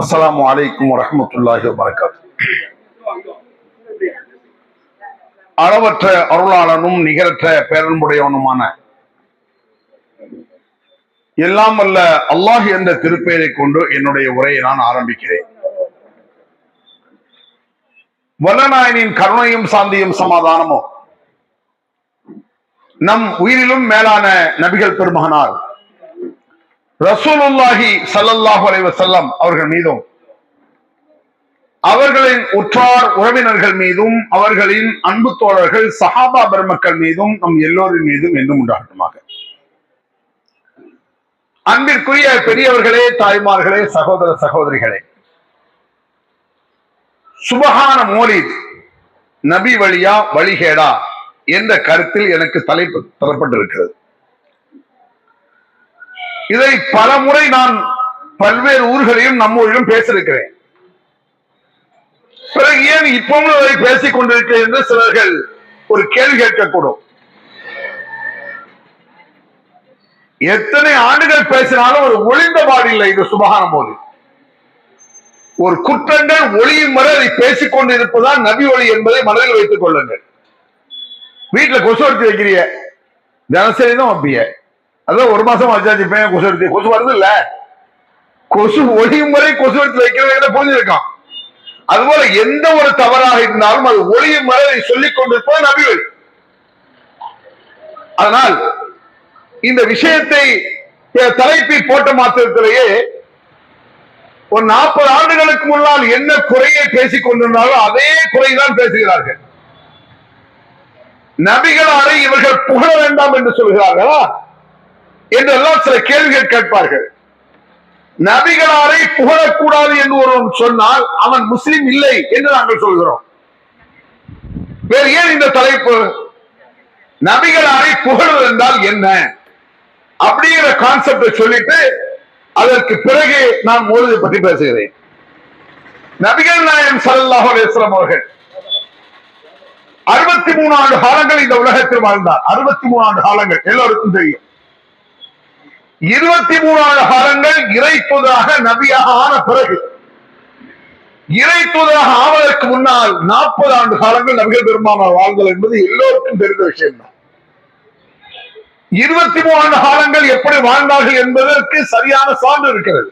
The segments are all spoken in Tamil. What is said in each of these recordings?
அஸ்ஸலாமு அலைக்கும் வரஹ்மத்துல்லாஹி வபரகாத்துஹு. அளவற்ற அருளாளனும் நிகரற்ற பேரன்புடையவனுமான எல்லாம் வல்ல அல்லாஹ் என்ற திருப்பெயரை கொண்டு என்னுடைய உரையை நான் ஆரம்பிக்கிறேன். வல்லநாயனின் கருணையும் சாந்தியும் சமாதானமும் நம் உயிரிலும் மேலான நபிகள் பெருமகனார் ரசூலுல்லாஹி ஸல்லல்லாஹு அலைஹி வஸல்லம் அவர்கள் மீதும் அவர்களின் உற்றார் உறவினர்கள் மீதும் அவர்களின் அன்பு தோழர்கள் சஹாபா பெருமக்கள் மீதும் நம் எல்லோரின் மீதும் என்றும் உண்டாகட்டுமாக. அன்பிற்குரிய பெரியவர்களே, தாய்மார்களே, சகோதர சகோதரிகளே, சுபஹான மௌலித் நபி வழியா வழிகேடா என்ற கருத்தில் எனக்கு தலைப்பு தரப்பட்டிருக்கிறது. இதை பல முறை நான் பல்வேறு ஊர்களிலும் நம்ம ஊரிலும் பேசியிருக்கிறேன். பிறகு ஏன் இப்பவும் அதை பேசிக் கொண்டிருக்கிறேன் என்று சிலர்கள் ஒரு கேள்வி கேட்கக்கூடும். எத்தனை ஆண்டுகள் பேசினாலும் ஒரு ஒளிந்த பாடில்லை. இது சுபஹான போது ஒரு குற்றங்கள் ஒளியும் வரை அதை பேசிக் கொண்டு இருப்பதால் நபி ஒளி என்பதை மனதில் வைத்துக் கொள்ளுங்கள். வீட்டுல கொசு எடுத்து வைக்கிறிய, தினசரி தான் வைப்பிய, அதான் ஒரு மாசம் வச்சாச்சு கொசு எடுத்து, கொசு வருது இல்ல, கொசு ஒளியும் வரை கொசு எடுத்து வைக்கிறவங்க புரிஞ்சிருக்கான். அதுபோல எந்த ஒரு தவறாக இருந்தாலும் அது ஒளியும் வரை அதை சொல்லிக் கொண்டிருப்பது நபி ஒளி. அதனால் இந்த விஷயத்தை தலைப்பில் போட்ட மாத்திரத்திலேயே ஒரு 40 ஆண்டுகளுக்கு முன்னால் என்ன குறையை பேசிக் கொண்டிருந்தாலும் அதே குறைதான் பேசுகிறார்கள். நபிகளாரை இவர்கள் புகழ வேண்டாம் என்று சொல்கிறார்களா என்றெல்லாம் சில கேள்விகள் கேட்பார்கள். நபிகளாரை புகழக்கூடாது என்று ஒருவன் சொன்னால் அவன் முஸ்லிம் இல்லை என்று நாங்கள் சொல்கிறோம். வேறு ஏன் இந்த தலைப்பு? நபிகளாரை புகழ்வது என்றால் என்ன அப்படிங்கிற கான்செப்டை சொல்லிட்டு அதற்கு பிறகு நான் மௌலிதை பற்றி பேசுகிறேன். நபிகள் நாயகம் ஸல்லல்லாஹு அலைஹி வஸல்லம் அவர்கள் 63 ஆண்டு காலங்கள் இந்த உலகத்தில் வாழ்ந்தார். 63 ஆண்டு காலங்கள் எல்லோருக்கும் தெரியும். 23 ஆண்டு காலங்கள் இறை தூதராக நபியாக ஆன பிறகு, இறை தூதராக ஆவதற்கு முன்னால் 40 ஆண்டு காலங்கள் நபிகள் பெருமானார் வாழ்ந்தல் என்பது எல்லோருக்கும் தெரிந்த விஷயம் தான். 23 ஆண்டு காலங்கள் எப்படி வாழ்ந்தார்கள் என்பதற்கு சரியான சான்று இருக்கிறது,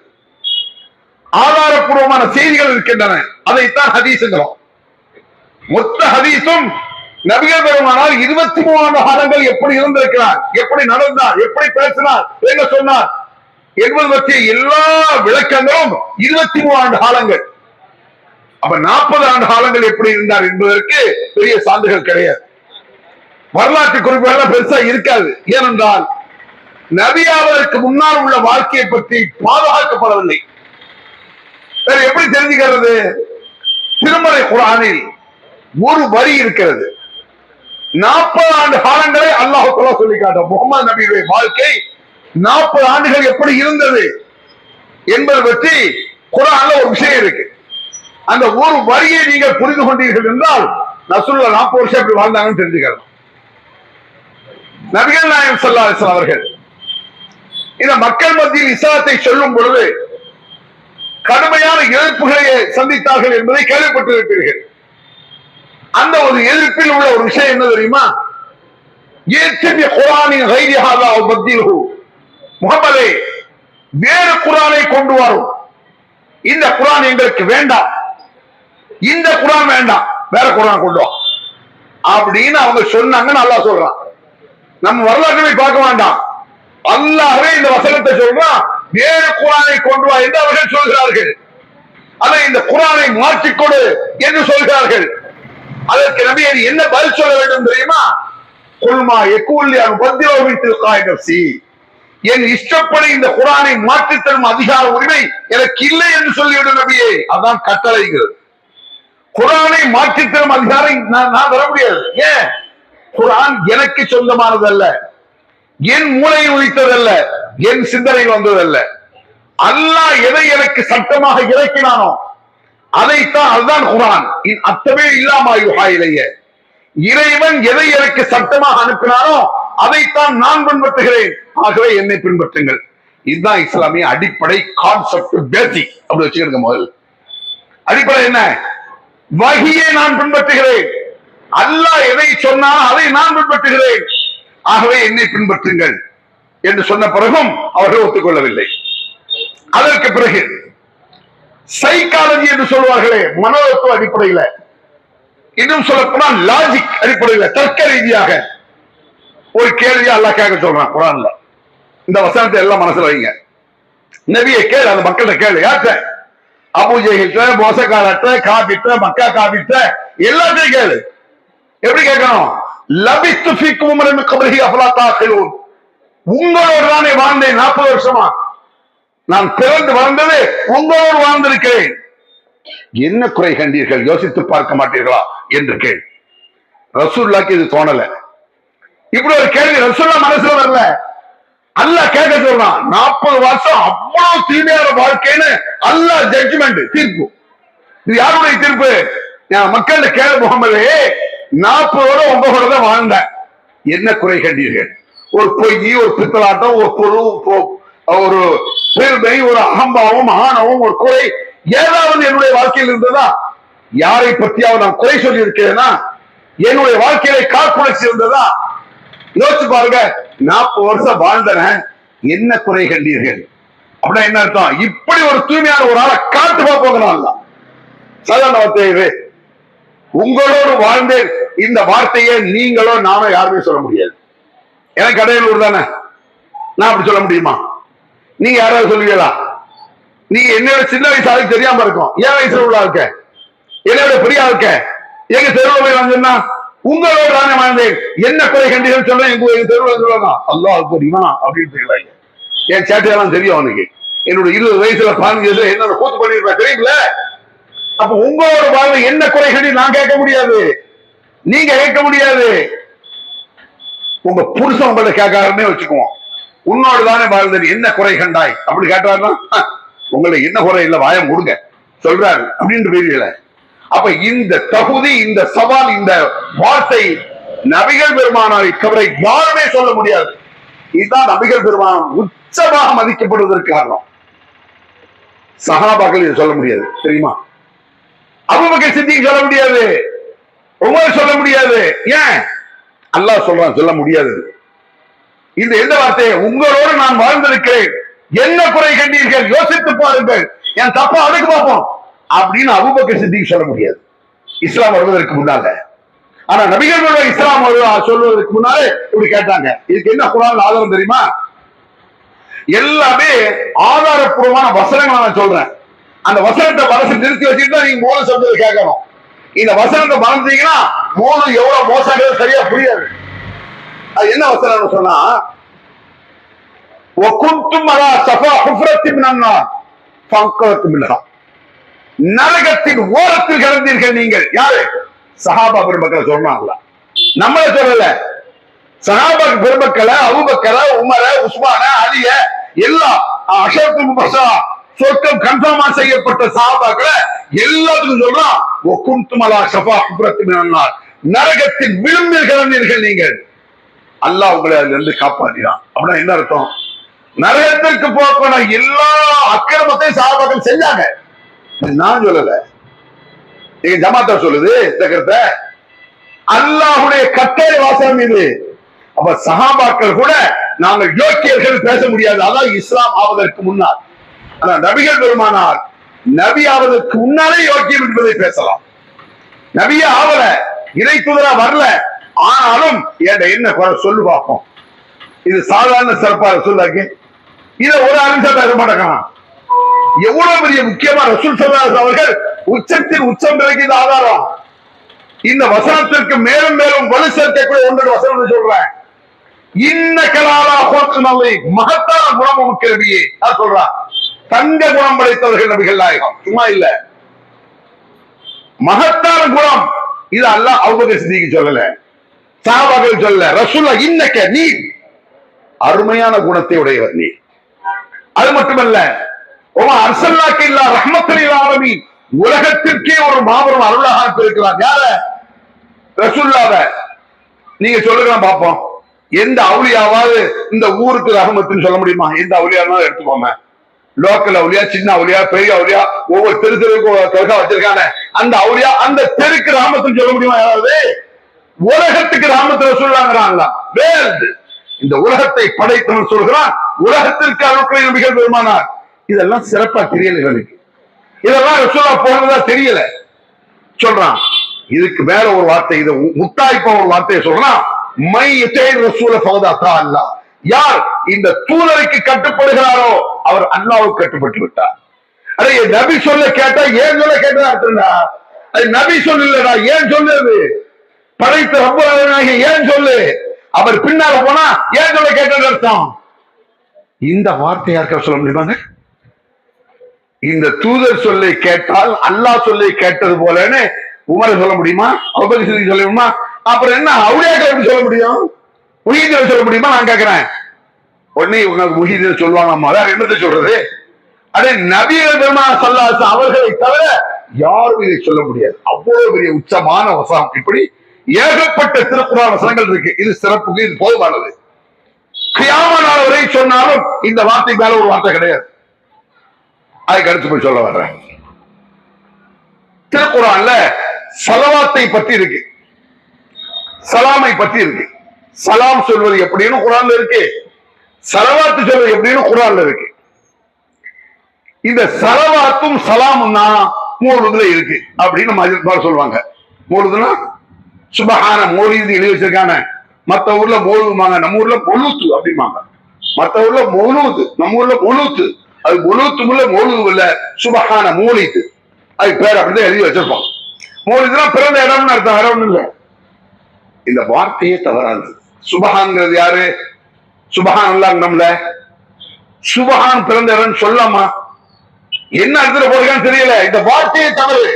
ஆதாரப்பூர்வமான செய்திகள் இருக்கின்றன. அதைத்தான் ஹதீஸ்ங்கிறோம். மொத்த ஹதீஸும் நபிகள் பெருமானார் 23 ஆண்டு காலங்கள் எப்படி இருந்திருக்கிறார், எப்படி நடந்தார், எப்படி பேசினார், என்ன சொன்னார் என்பது பற்றிய எல்லா விளக்கங்களும் 23 ஆண்டு காலங்கள். அப்ப 40 ஆண்டு காலங்கள் எப்படி இருந்தார் என்பதற்கு பெரிய சான்றுகள் கிடையாது. வரலாற்று குறிப்புகள் பெருசா இருக்காது. ஏனென்றால் நபியாவதற்கு முன்னால் உள்ள வாழ்க்கையை பற்றி பாதுகாக்கப்படவில்லை. எப்படி தெரிஞ்சுக்கிறது? திருமறை குர்ஆனில் ஒரு வரி இருக்கிறது. 40 ஆண்டு காலங்களை அல்லாஹ் தஆலா சொல்லி காட்ட முகமது நபியுடைய வாழ்க்கை 40 ஆண்டுகள் எப்படி இருந்தது என்பதை பற்றி குர்ஆன்ல ஒரு விஷயம் இருக்கு. அந்த ஒரு வரியை நீங்கள் புரிந்து கொண்டீர்கள் என்றால் ரசூலுல்லாஹ் 40 வருஷம் எப்படி வாழ்ந்தாங்கன்னு தெரிஞ்சுக்கலாம். நபிகள் நாயகம் ஸல்லல்லாஹு அலைஹி வஸல்லம் அவர்கள் இந்த மக்கள் மத்தியில் இஸ்லாத்தை சொல்லும் பொழுது கடுமையான எதிர்ப்புகளை சந்தித்தார்கள் என்பதை கேள்விப்பட்டிருப்பீர்கள். அந்த ஒரு எதிர்ப்பில் உள்ள ஒரு விஷயம் என்ன தெரியுமா? முஹம்மதே, வேறு குர்ஆனை கொண்டு வரும், இந்த குர்ஆன் எங்களுக்கு வேண்டாம், இந்த குர்ஆன் வேண்டாம், வேற குர்ஆன் கொண்டு வா அப்படின்னு அவங்க சொன்னாங்கன்னு அல்லாஹ் சொல்றான். நம்ம வரலாற்றை பார்க்க வேண்டாம், அல்லாஹ்வே இந்த வசனத்தை சொல்றான், வேறு குர்ஆனை கொண்டு வா என்று அவர்கள் சொல்கிறார்கள். அதை இந்த குர்ஆனை மாற்றிக்கொடு என்று சொல்கிறார்கள். அதற்கு நபி என்ன பதில் சொல்ல வேண்டும் தெரியுமா? குல்மா யகூல் யா முபத்திலு நஃப்ஸி, என் இஷ்டப்படி இந்த குர்ஆனை மாற்றித் தரும் அதிகார உரிமை எனக்கு இல்லை என்று சொல்லிவிடும் நபியே. அதான் கட்டளைங்கிறது. குர்ஆனை மாற்றித் தரும் அதிகாரம் நான் வர முடியாது. ஏன்? குர்ஆன் எனக்கு சொந்தமானதல்ல, என் மூளையில் உதித்ததல்ல, என் சிந்தனையில் வந்ததல்ல. அல்லாஹ் எதை எனக்கு சட்டமாக இறக்கினானோ அதைத்தான், அதுதான் குர்ஆன். அத்தமே இல்லாம யுஹாயிலைய, இறைவன் எதை எனக்கு சட்டமாக அனுப்பினானோ அதைத்தான் நான் பின்பற்றுகிறேன். ஆகவே என்னை பின்பற்றுங்கள். இதுதான் இஸ்லாமிய அடிப்படை கான்செப்ட், பேசிக். அப்படி வச்சுக்கிடுங்க. முதல் அடிப்படை என்ன? வஹியை நான் பின்பற்றுகிறேன், அல்லாஹ் எதை சொன்னால் அதை நான் பின்பற்றுகிறேன், ஆகவே என்னை பின்பற்றுங்கள் என்று சொன்ன பிறகும் அவர்கள் ஒத்துக்கொள்ளவில்லை. அதற்கு பிறகு சைக்காலஜி என்று சொல்வார்களே, மனோதத்துவ அடிப்படையில், இன்னும் சொல்லப்போனால் லாஜிக் அடிப்படையில், தர்க்க ரீதியாக ஒரு கேள்வியா அல்லாஹ் கேட்க சொல்றான் குர்ஆன்ல. இந்த வசனத்தை எல்லாம் மனசுல வைங்க. நபியை கேளு, அந்த மக்கள்கிட்ட கேளு. யார்கிட்ட? அபூஜஹில்ட்ட, மோசக்காரட்ட, காபிட்ட, மக்கா காபிட்ட, எல்லாத்தையும் கேளு. எப்படி கேட்கணும்? லபித்து ஃபீக்கும் உமரன் கப்ரிஹி அஃபலா தாகிலூன். உங்களோடு தானே வாழ்ந்தேன் 40 வருஷமா. நான் பிறந்து வளர்ந்தது உங்களோடு வாழ்ந்திருக்கிறேன். என்ன குறை கண்டீர்கள், யோசித்து பார்க்க மாட்டீர்களா என்று கேள். ரசூலுல்லாஹ்க்கு இது தோணல. இப்படி ஒரு கேள்வி ரசூலுல்லாஹ் மனசுல வரல. அல்லாஹ் கேட்க சொல்றான். 40 வருஷம் அவ்வளவு தீமையான வாழ்க்கைன்னு அல்லாஹ் ஜட்ஜ்மெண்ட், தீர்ப்பு. இது யாருடைய தீர்ப்பு? மக்கள் கேளு முகமது, 40 வருடம் உங்களோட தான் வாழ்ந்த, என்ன குறை கண்டீர்கள்? ஒரு பொய், ஒரு பித்தலாட்டம், ஒரு பொருள், ஒரு பெருமை, ஒரு அகம்பாவம், ஆணவம், ஒரு குறை ஏதாவது என்னுடைய வாழ்க்கையில் இருந்ததா? யாரை பற்றியாவது நான் குறை சொல்லி இருக்கிறேனா? என்னுடைய வாழ்க்கையில காழ்ப்புணர்ச்சி இருந்ததா? யோசிச்சு பாருங்க. 40 வருஷம் வாழ்ந்தன, என்ன குறை கண்டீர்கள்? அப்படின்னா என்ன அர்த்தம்? இப்படி ஒரு தூய்மையான ஒரு ஆளை காட்டு பார்ப்போம். சாதாரண வார்த்தை. உங்களோடு வாழ்ந்தேன், இந்த வார்த்தையை நீங்களோ நானோ யாருமே சொல்ல முடியாது. எனக்கு அடையலூர் தானே, நான் அப்படி சொல்ல முடியுமா? நீங்க யாராவது சொல்லுவீங்களா? நீங்க என்னோட சின்ன வயசு ஆளுக்கு தெரியாம இருக்கும். என் வயசுல உள்ள ஆளுக்க, என்னோட பெரிய ஆளுக்க, எங்க தெருவில் சொன்னா உங்களோட தானே வாழ்ந்தேன், என்ன குறை கண்டீர்கள் சொல்ல எங்க தெருவில் சொல்லுவாங்க. அல்லாஹ் தெரியுமா அப்படின்னு சொல்லுவாங்க. என் சேட்டையெல்லாம் தெரியும் அவனுக்கு. என்னோட 20 வயசுல 15 வயசுல என்னோட கூத்து பண்ணிருப்பேன், தெரியுங்கள? அப்ப உங்களோட வாழ்வு என்ன குறை கண்டி நான் கேட்க முடியாது, நீங்க கேட்க முடியாது. உங்க புருஷன் உங்களை கேட்காருன்னே வச்சுக்குவோம். உன்னோடு தானே வாழ்ந்தது, என்ன குறை கண்டாய் அப்படி கேட்டாருன்னா, உங்களுக்கு என்ன குறை இல்ல, வாயம் கொடுங்க சொல்றாரு அப்படின்னு தெரியல. அப்ப இந்த தகுதி, இந்த சவால், இந்த வார்த்தை நபிகள் பெருமானாரை தவிர யாருமே சொல்ல முடியாது. இதுதான் நபிகள் பெருமானம் உச்சமாக மதிக்கப்படுவதற்கு காரணம். சஹாபாக்கள் இதை சொல்ல முடியாது, தெரியுமா? அபூபக்கர் சித்திக் சொல்ல முடியாது, உமர் சொல்ல முடியாது. ஏன்? அல்லாஹ் சொல்றான் சொல்ல முடியாது. இந்த எந்த வார்த்தையை? உங்களோடு நான் வாழ்ந்திருக்கிறேன், என்ன குறை கண்டீர்கள், யோசித்து பாருங்கள், என் தப்பா அதுக்கு பார்ப்போம் அப்படின்னு அபூபக்கர் சித்திக் சொல்ல முடியாது, இஸ்லாம் வருவதற்கு முன்னால. ஆனா நபிகள் இஸ்லாம் சொல்வதற்கு முன்னாலே இப்படி கேட்டாங்க. இதுக்கு என்ன குர்ஆன்ல ஆதாரம் தெரியுமா? எல்லாமே ஆதாரப்பூர்வமான வசனங்களை நான் சொல்றேன். அந்த வசனத்தை மனசு நிறுத்தி வச்சுட்டு தான் நீங்க மோன சப்தத்தை கேட்கணும். இந்த வசனத்தை மறந்தீங்கன்னா மோனம் எவ்வளவு மோசங்கிறது சரியா புரியாது. அது என்ன வசனம் சொன்னா, நரகத்தின் ஓரத்தில் கிடந்தீர்கள் நீங்கள். யாரு? சஹாபா பெருமக்களை சொன்னாங்களா? நம்மள சொல்லல. சஹாபா பெருமக்களை, அபூபக்கர, உமர, உஸ்மான, அலிய, எல்லாம் அஷரத்து முபஷரா சொர்க்கம் கன்ஃபார்மா செய்யப்பட்ட சஹாபாக்களை எல்லாத்துக்கும் சொல்றான். நரகத்தின் விளிம்பில் கிடந்தீர்கள் நீங்கள், அல்லாஹ் உங்களை அதுல இருந்து காப்பாற்றினான். அப்படின்னா என்ன அர்த்தம்? நரகத்திற்கு போன எல்லா அக்கிரமத்தையும் சஹாபாக்கள் செஞ்சாங்க. நான் சொல்லல, நீங்க ஜமாத்தா சொல்லுது இந்த கருத்தை. அல்லாஹ்வுடைய கட்டளை வாசகம் இது. அப்ப சஹாபாக்கள் கூட நாங்கள் யோக்கியர்கள் பேச முடியாது. அதான் இஸ்லாம் ஆவதற்கு முன்னால். ஆனா நபிகள் பெருமானார் நபி ஆவதற்கு முன்னாலே யோக்கியம் என்பதை பேசலாம். நபிய ஆவல, இறை தூதரா வரல, ஆனாலும் என்ன குறை சொல்லு பார்ப்போம். இது சாதாரண சிறப்பாக சொல்லாக்கு இத ஒரு அலிசா பேச மாட்டேங்கிறான். எவ்வளவு பெரிய முக்கியமா ரசூல் ஸல்லல்லாஹு அலைஹி அவர்கள் உச்சத்தின் உச்சம் வரைக்கும் இது ஆதாரம். இந்த வசனத்திற்கு மேலும் மேலும் வலு சேர்க்கக்கூடிய ஒன்று வசனம் சொல்றேன். இன்னகலாலா ஹுக்மலி, மகத்தான குணம் உமக்கு நபியே சொல்றான். தங்க குணம் படைத்தவர்கள் நபிகள் நாயகம், சும்மா இல்ல, மகத்தான குணம். இது அல்லாஹ் அபூபக்கர் சித்திக் சொல்லல, சஹாபாக்கள் சொல்லல. ரசூலுல்லாஹ் இன்னக, நீ அருமையான குணத்தை உடையவர் நீ. அது மட்டுமல்ல, அர்சல்னாக இல்லா ரஹ்மத்துல் லில் ஆலமீன், உலகத்திற்கே ஒரு மாபெரும் அருளாக இருக்கிறார். யார? ரசூலுல்லாஹ். நீங்க சொல்லுங்க பாப்போம். எந்த அவுளியாவது இந்த ஊருக்கு ரஹமத்துன்னு சொல்ல முடியுமா? எந்த அவுளியானாலும் எடுத்துக்கோங்க, லோக்கல் அவுளியா, சின்ன அவுளியா, பெரிய அவுளியா, ஒவ்வொரு தெருக்கு தெருக்கா வச்சிருக்காங்க. அந்த அவுளியா அந்த தெருக்கு ரஹமத்துன்னு சொல்ல முடியுமா? யாராவது உலகத்துக்கு ரஹமத்து ரசூலுல்லாஹ்ங்கறாங்க. வேர்ல்ட், இந்த உலகத்தை படைத்தவன் சொல்கிறான், உலகத்திற்கு அருட்கொடை நபிகள் பெருமானார். இதெல்லாம் சிறப்பா தெரியல இவனுக்கு, இதெல்லாம் ரசூலுல்லாஹ் போனதா தெரியல சொல்றான். இதுக்கு மேல ஒரு வார்த்தை, இது முத்தாய்ப்பா ஒரு வார்த்தையை சொல்றான், மை யதை ரசூல ஃபகத் அத்தா அல்லாஹ். யார் இந்த தூதருக்கு கட்டுப்படுகிறாரோ அவர் அல்லாஹ்வுக்கு கட்டுப்பட்டு விட்டார். அடே நபி சொல்ல கேட்டா ஏன் சொல்ல கேட்டா அர்த்தம்டா, அது நபி சொல்லலடா, ஏன் சொல்லுது? படைத்த ரப்பல் ஆலமீன் ஏன் சொல்லு? அவர் பின்னால போனா ஏன் சொல்ல கேட்டது அர்த்தம்? இந்த வார்த்தை யாருக்கா சொல்ல முடியுமாங்க? இந்த தூதர் சொல்லை கேட்டால் அல்லாஹ் சொல்லை கேட்டது போலன்னு உமரை சொல்ல முடியுமா? அபூபக்கர் சொல்ல முடியுமா? அப்புறம் என்ன அவுலியாக்கள் எப்படி சொல்ல முடியும்? முஹீதீன் சொல்ல முடியுமா? நான் கேட்கிறேன். உடனே உங்களுக்கு முஹீதீன் சொல்லுவாங்க, வேற என்னத்தை சொல்றது? அதே நபிகள் பெருமானார் ஸல்லல்லாஹு அலைஹி வஸல்லம் அவர்களை தவிர யாரும் இதை சொல்ல முடியாது. அவ்வளவு பெரிய உச்சமான வசனம். இப்படி ஏகப்பட்ட திருக்குர்ஆன் வசனங்கள் இருக்கு. இது சிறப்புக்கு இது போதுமானது. கியாமத் நாள் வரை சொன்னாலும் இந்த வார்த்தைக்கு மேல ஒரு வார்த்தை கிடையாது. அதுக்கு அடுத்து போய் சொல்ல வர்றேன். திருக்குர்ஆன்ல ஸலவாத்தை பத்தி இருக்கு, சலாமை பத்தி இருக்கு. சலாம் சொல்வது எப்படின்னு குர்ஆன்ல இருக்கு, ஸலவாத்து சொல்வது எப்படின்னு குர்ஆன்ல இருக்கு. இந்த ஸலவாத்தும் சலாமும் தான் மௌலூதுல இருக்கு அப்படின்னு மஜ்லிஸ் சொல்லுவாங்க. மௌலூதுனா சுபஹான மௌலூது எழுதி வச்சிருக்காங்க. மத்த ஊர்ல மௌலூதுமாங்க, நம்ம ஊர்ல மொலூத்து அப்படிம்பாங்க. மத்த ஊர்ல மௌலூது, நம்ம ஊர்ல மொலூத்து. அது மொலூத்து இல்ல, மௌலூது இல்ல, சுபஹான மௌலிது, அது பேர் அப்படிதான் எழுதி வச்சிருப்போம். மௌலிதுனா பிறந்த இடம்னு அர்த்தம், வேற ஒண்ணும் இல்ல. இந்த வார்த்தையே தவறானது. சுபஹான்ங்கிறது யாரு? சுபஹான் அல்லாஹ்ங்கறோம்ல, சுபஹான் பிறந்த இடம் சொல்லாமா? என்ன அர்த்தத்துல போடுறான்னு தெரியல. இந்த வார்த்தையே தவறு.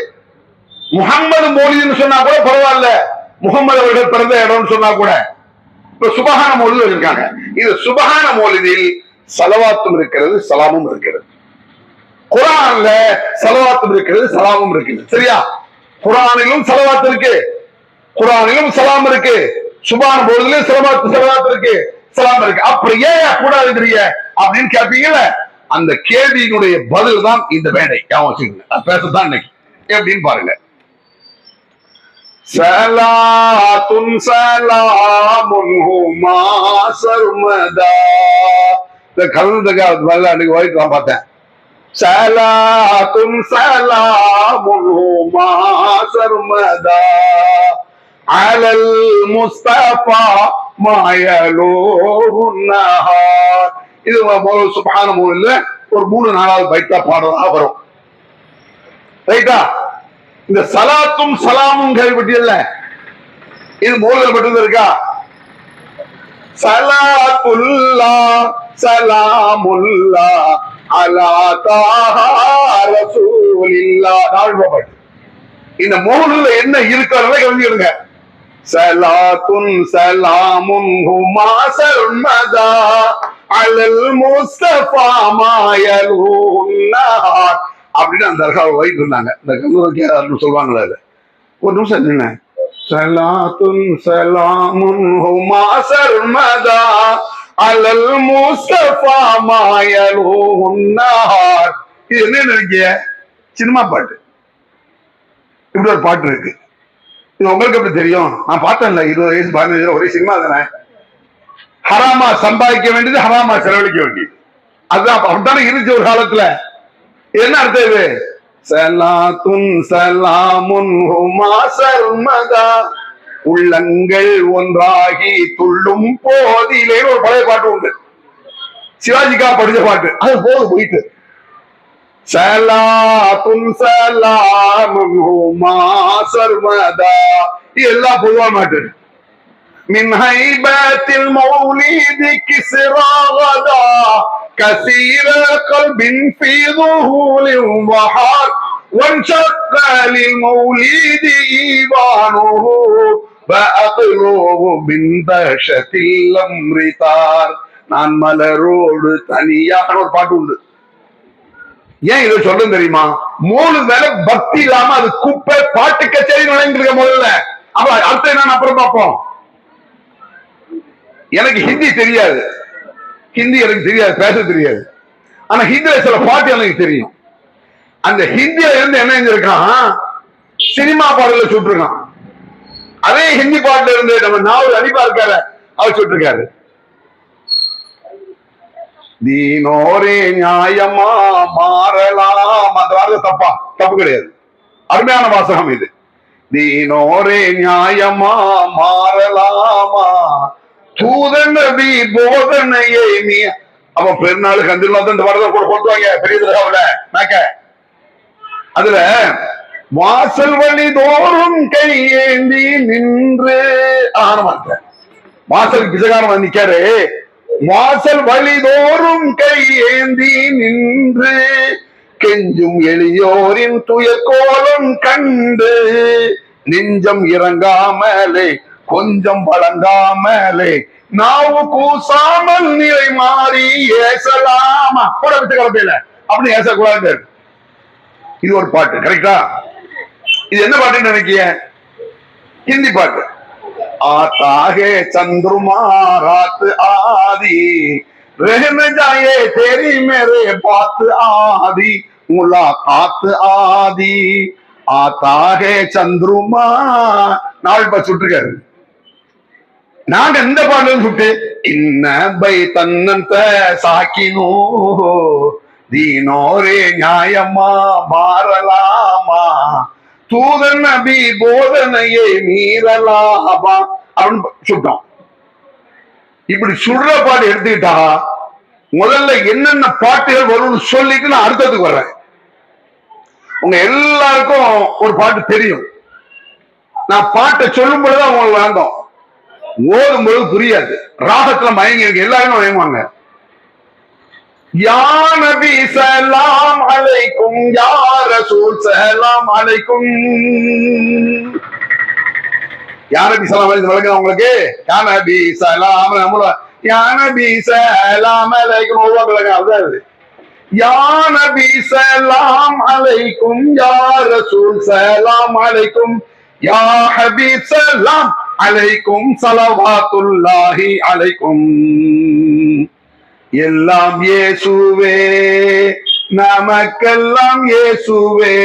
முஹம்மது மௌலிதுன்னு சொன்னா கூட பரவாயில்ல, முகமது அவர்கள் பிறந்த இடம்னு சொன்னா கூட. இப்ப சுபஹான மௌலிது இருக்காங்க. இது சுபஹான மௌலிதில் ஸலவாத்தும் இருக்கிறது, சலாமும் இருக்கிறது. குர்ஆன்ல ஸலவாத்தும் இருக்கிறது, சலாமும் இருக்குது. சரியா? குர்ஆனிலும் ஸலவாத் இருக்கு, குர்ஆனிலும் சலாம் இருக்கு, சுபஹான மௌலிதிலும் ஸலவாத் இருக்கு, சலாம் இருக்கு. அப்புறம் ஏன் கூடாதுங்கறீங்க அப்படின்னு கேட்பீங்கல்ல, அந்த கேள்வியினுடைய பதில் தான் இந்த மேடை. பேசத்தான் இன்னைக்கு எப்படின்னு பாருங்க. சலாத்துன் சலாமுன் ஹுமா சர்மதா. இந்த கலந்துக்கு பதில் அன்னைக்கு வரைக்கும் நான் பார்த்தேன். சலாத்துன் சலாமுன் ஹுமா சர்மதா அலல் முஸ்தஃபா மாயலூஹுன் நஹார். இது சுப்ஹான மௌலிதுல ஒரு 3-4 பைத்தா பாடுறதா வரும். ரைட்டா? இந்த சலாத்தும் சலாமும் கேள்விப்பட்டியல்ல, இது மௌலிதுல மட்டும் இருக்கா? சலாத்துல்லா சலாமுல்லா அலா தாஹா ரசூலில்லாஹ். பாட்டு. இந்த மௌலிதுல என்ன இருக்கிறத கவனிங்க. சலாத்துன் சலாமுன் ஹுமா சர்மதா அலல் முஸ்தஃபா மாயலூன் நஹார் அப்படின்னு அந்த தர்காவை வைத்து இருந்தாங்க. இந்த கல்லூரிக்கு சொல்லுவாங்களா? ஒரு நிமிஷம் என்ன, சலாத்துன் சலாமுன் ஹுமா சர்மதா அலல் முஸ்தஃபா மாயலூன் நஹார். இது என்ன நினைக்கிய? சினிமா பாட்டு. இப்படி ஒரு பாட்டு இருக்கு. இது உங்களுக்கு எப்படி தெரியும்? நான் பார்த்தேன்ல, 20 வயசு 15 வயசு ஒரே சினிமா தானே. ஹராமா சம்பாதிக்க வேண்டியது, ஹராமா செலவழிக்க வேண்டியது, அதுதான் அப்படித்தானே இருந்துச்சு ஒரு காலத்துல. என்ன அர்த்தம் இது? சலாத்துன் சலாமுன் ஹுமா சர்மதா, உள்ளங்கள் ஒன்றாகி துள்ளும் போதிலே ஒரு பழைய பாட்டு உண்டு, சிவாஜிக்கா படிச்ச பாட்டு. அது போது போயிட்டு. சலாத்துன் சலாமுன் ஹுமா சர்மதா, இது எல்லாம் பொதுவான பாட்டு. من هيبات المولد كسرى غدا كثير قلب في ذهول وحار وانشق للمولد إيوانه فأقلوب من دهشة الأمر طار. நான் மலரோடு தனியாக ஒரு பாட்டு உண்டு. ஏன் இதை சொல்ல தெரியுமா? மௌலிது மேல பக்தி இல்லாம அது குப்பை பாட்டு கச்சேரி நுழைந்திருக்க முதல்ல. அப்ப அடுத்த என்ன அப்புறம் பார்ப்போம். எனக்கு ஹிந்தி தெரியாது, ஹிந்தி எனக்கு தெரியாது, பேச தெரியாது. ஆனா ஹிந்தியில சில பாட்டு எனக்கு தெரியும். அந்த ஹிந்தியில இருந்து என்ன செஞ்சிருக்கான், சினிமா பாடல சுட்டிருக்கான். அதே ஹிந்தி பாட்டுல இருந்து நம்ம நாவல் அடிப்பா இருக்காரு, அவர் சுட்டிருக்காரு. தீனோரே நியாயமா மாறலாம், அந்த வார்த்தை தப்பா? தப்பு கிடையாது, அருமையான வாசகம் இது. தீனோரே நியாயமா மாறலாமா, தூதன் நபி போதனையை நீ. அப்ப பெருநாளுக்கு அந்த வார்த்தை கூட கொண்டுவாங்க பெரிய தடவை மேக்க. அதுல வாசல் வழி தோறும் கையேந்தி நின்று ஆரம்பிக்க, வாசல் பிச்சைக்காரன் நிக்காரு, வாசல் வழி தோறும் கையேந்தி நின்று கெஞ்சும் எளியோரின் துயர்கோலம் கண்டு நெஞ்சம் இறங்காமலே கொஞ்சம் வழங்காமலே நாவு கூசாமல் நிலை மாறி ஏசலாமா கூட வச்சு கிளப்பையில அப்படி ஏசக்கூடாது. இது ஒரு பாட்டு, கரெக்டா? இது என்ன பாட்டுன்னு நினைக்கிய? ஹிந்தி பாட்டு. ஆத்தாகே சந்துருமா ராத் ஆதி रहने जाए तेरी मेरे बात आदि मुलाकात आदि आता है चंद्रुमा. நாள் பா சுட்டிருக்காரு. நாங்க எந்த பாடலும் சுட்டு இன்ன பை தன்னந்த சாக்கினோ தீனோரே நியாயமா மாறலாமா, தூதன் நபி போதனையை மீறலாமா அப்படின்னு சுட்டோம். இப்படி சுடுற பாட்டு எடுத்துக்கிட்டா முதல்ல என்னென்ன பாட்டுகள் வரும்னு சொல்லிட்டு நான் அடுத்ததுக்கு வர்றேன். உங்க எல்லாருக்கும் ஒரு பாட்டு தெரியும். நான் பாட்டை சொல்லும் பொழுது அவங்களுக்கு வேண்டாம், ஓடும் பொழுது புரியாது, ராகத்துல மயங்கி இருக்கு, எல்லாருமே மயங்குவாங்க. யா நபி சலாம் அலைக்கும், யா ரசூல் சலாம் அலைக்கும். யா நபி சலாம் அலைக்கும் வழங்குறேன் உங்களுக்கு. யா நபி சலாம், யா நபி சலாம் அலைக்கும் அதாவது யா நபி சலாம் அலைக்கும், யா ரசூல் சலாம் அலைக்கும், யா ஹபீப் சலாம் அலைக்கும், ஸலவாத்துல்லாஹி அலைக்கும். எல்லாம் இயேசுவே நமக்கெல்லாம் இயேசுவே,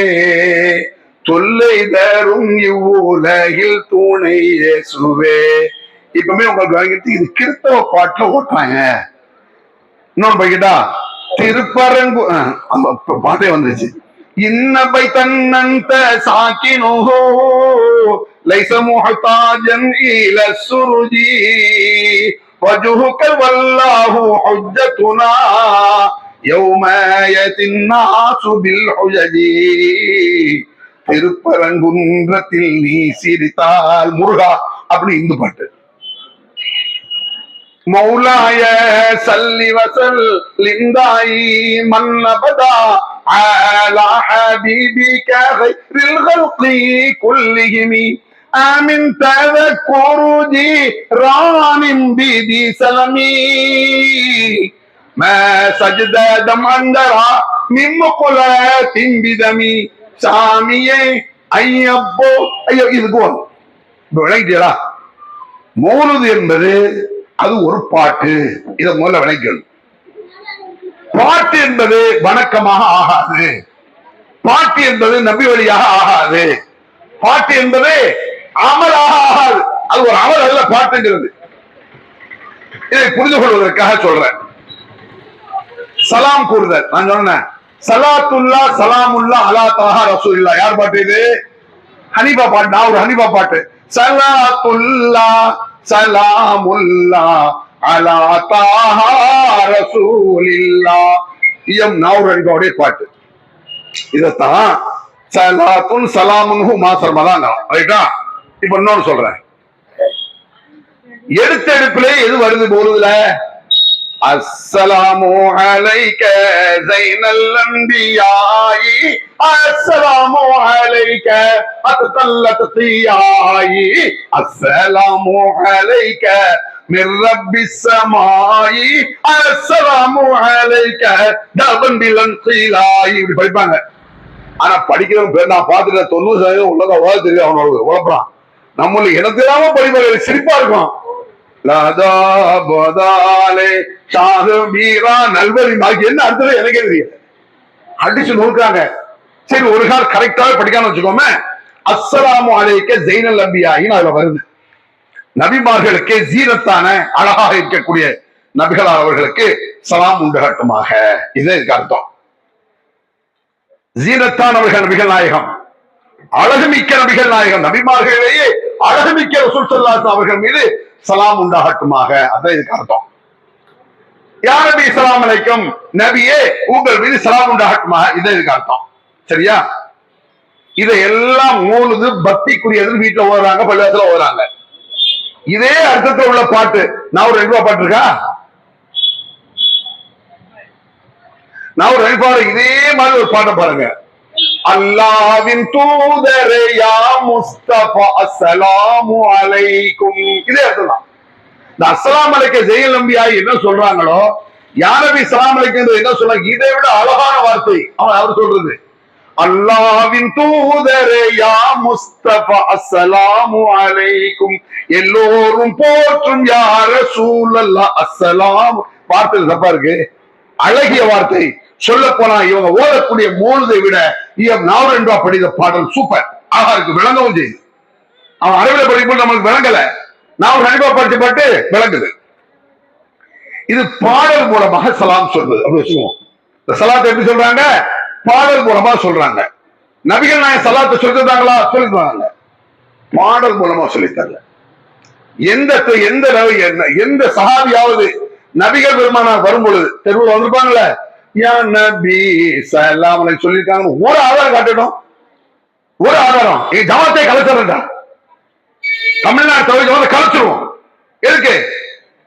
தொல்லை தரும் இவ்வுலகில் துணை இயேசுவே. இப்பவுமே உங்களுக்கு வாங்கிட்டு இது கிறிஸ்தவ பாட்டுல ஓட்டுறாங்க. இன்னொன்னு போய்கிட்டா திருப்பரங்கு பாட்டே வந்துச்சு. இன்னபை தன்னந்த சாக்கினோ லைஸ முஹ்தாஜன் இல சுருஜி வஜ்ஹுக வல்லாஹு ஹுஜ்ஜத்துனா யௌம யதின்னாசு பில் ஹுஜஜி. திருப்பரங்குன்றத்தில் நீ சிரித்தால் முருகா அப்படி இந்து பாட்டு. மௌலாய சல்லி வசல் லிந்தாயி மன்னபதா அலா ஹபீபிக கைரில் கல்கி குல்லிஹிமி ஆமின் தذكرஜி ரானிம் பிதி சலமி மா சஜ்ததம் அந்தரா மிம்முகுலத்தின் பிதமி சாமியே ஐயப்போ. ஐயோ இதுக்கு விளங்கிட்டீங்களா? மௌலுது என்பது அது ஒரு பாட்டு. இதை முதல்ல விளக்கணும். பாட்டு என்பது வணக்கமாக ஆகாது, பாட்டு என்பது நபி வழியாக ஆகாது, பாட்டு என்பது அமலாக ஆகாது. அது ஒரு அமல் அல்ல பாட்டுங்கிறது. இதை புரிந்து கொள்வதற்காக சொல்றேன். சலாம் கூறுதல், நான் சொன்னேன் சலாத்துல்லா சலாமுல்லா அலா தாஹா ரசூலுல்லாஹ். யார் பாட்டு இது? ஹனீஃபா பாட்டு. நான் ஒரு ஹனீஃபா பாட்டு. சலாத்துல்லா சலாமுல்லா அலா தாஹா ரசூலில்லாஹ். இயம் நான் ஒரு ஹனீஃபாவுடைய பாட்டு. இதத்தான் சலாத்துன் சலாமுன்ஹு மாசர்மதான். ரைட்டா? இப்ப இன்னொன்னு சொல்றேன். எடுத்தெடுப்பிலே எது வருது போலுதுல? அஸ்ஸலாமு அலைக ஸைனல் அன்பியாயி அஸ்ஸலாமு அலைக அத்தல்லத் தியாயி அஸ்ஸலாமு அலைக மிர் ரப்பிஸ் ஸமாயி அஸ்ஸலாமு அலைக தபன் பிலன் ஸிலாயி. இப்படி படிப்பாங்க. ஆனா படிக்கிறவங்க பேர் நான் பார்த்துட்டு 90% உள்ளதா தெரியும். அவனோட உழப்புறான். நம்மளுக்கு எனக்கு தெரியாம படிப்பாங்க, சிரிப்பா இருக்கும். லதா போதாலே ஷாது மீரா நல்வரி மாகி என்ன அர்த்தம் எனக்கே தெரியல. அடிச்சு நோக்குறாங்க. சரி ஒரு கால் கரெக்டாக படிக்காம வச்சுக்கோமே. அஸ்ஸலாமு அலைக்க ஜெய்னல் அம்பியாயின்னு அதுல வருது. நபிமார்களுக்கு ஜீனத்தான அழகாக இருக்கக்கூடிய நபிகளார் அவர்களுக்கு சலாம் உண்டாகட்டுமாக. இது அர்த்தம். ஜீனத்தானவர்கள் நபிகள் நாயகம், அழகுமிக்க நபிகள் நாயகம், நபிமார்களிலேயே அழகுமிக்க ரசூல் ஸல்லல்லாஹு அலைஹி வஸல்லம் அவர்கள் மீது சலாம் உண்டாகட்டுமாக. அதான் இதுக்கு அர்த்தம். யா நபி ஸலாம் அலைக்கும், நபியே உங்கள் மீது சலாம் உண்டாகட்டுமாக. இதான் இதுக்கு அர்த்தம். சரியா? இதையெல்லாம் மூணுது பக்திக்குரியது. வீட்டுல ஓடுறாங்க, பள்ளிவாசல ஓடுறாங்க. இதே அர்த்தத்தில் உள்ள பாட்டு நான் ஒரு 2 ரூபா பாட்டு இருக்கா, நான் ஒரு 2 பாரு இதே மாதிரி ஒரு பாட்டை பாருங்க. அல்லாஹ்வின் தூதரே யா முஸ்தபா அஸ்ஸலாமு அலைக்கும். இதே அர்த்தம் தான். இந்த அஸ்ஸலாமு அலைக்க ஜெய்னல் அம்பியாய் என்ன சொல்றாங்களோ, யா நபி ஸலாம் அலைக்கும் என்ன சொல்றாங்க, இதை விட அழகான வார்த்தை அவர் சொல்றது. அல்லாஹ்வின் தூதரே யா முஸ்தபா அஸ்ஸலாமு அலைக்கும், எல்லோரும் போற்றும் யா ரசூலல்லாஹ் அஸ்ஸலாம். வார்த்தை தப்பா இருக்கு, அழகிய வார்த்தை. சொல்ல போனா இவங்க ஓடக்கூடிய மூலதை விட 4 ரூபா படித்த பாடல் சூப்பர், அழகா இருக்கு, விளங்கவும் செய்யுது. அவன் அறிவியல் படிக்கும்போது நம்மளுக்கு விளங்கல, நான் ஒரு 2 ரூபா படிச்ச பாட்டு விளங்குது. இது பாடல் மூலமாக சலாம் சொல்றது. அப்படி வச்சுக்குவோம். இந்த சலாத்தை எப்படி சொல்றாங்க? பாடல் மூலமா சொல்றாங்க. நபிகள் நாயகம் சலாத்தை சொல்லித்தாங்களா? சொல்லித்தாங்க. பாடல் மூலமா சொல்லித்தாங்க. எந்த சஹாபியாவது நபிகள் பெருமானார் வரும் பொழுது தெருவில் வந்திருப்பாங்கல்ல, யா நபி ஸலாம் அலைஹி சொல்லிருக்காங்க, ஒரு ஆதாரம் காட்டணும். ஒரு ஆதாரம். ஜமாத்தை கலைச்சிடா, தமிழ்நாடு தவிர கலைச்சிருவோம். எதுக்கு?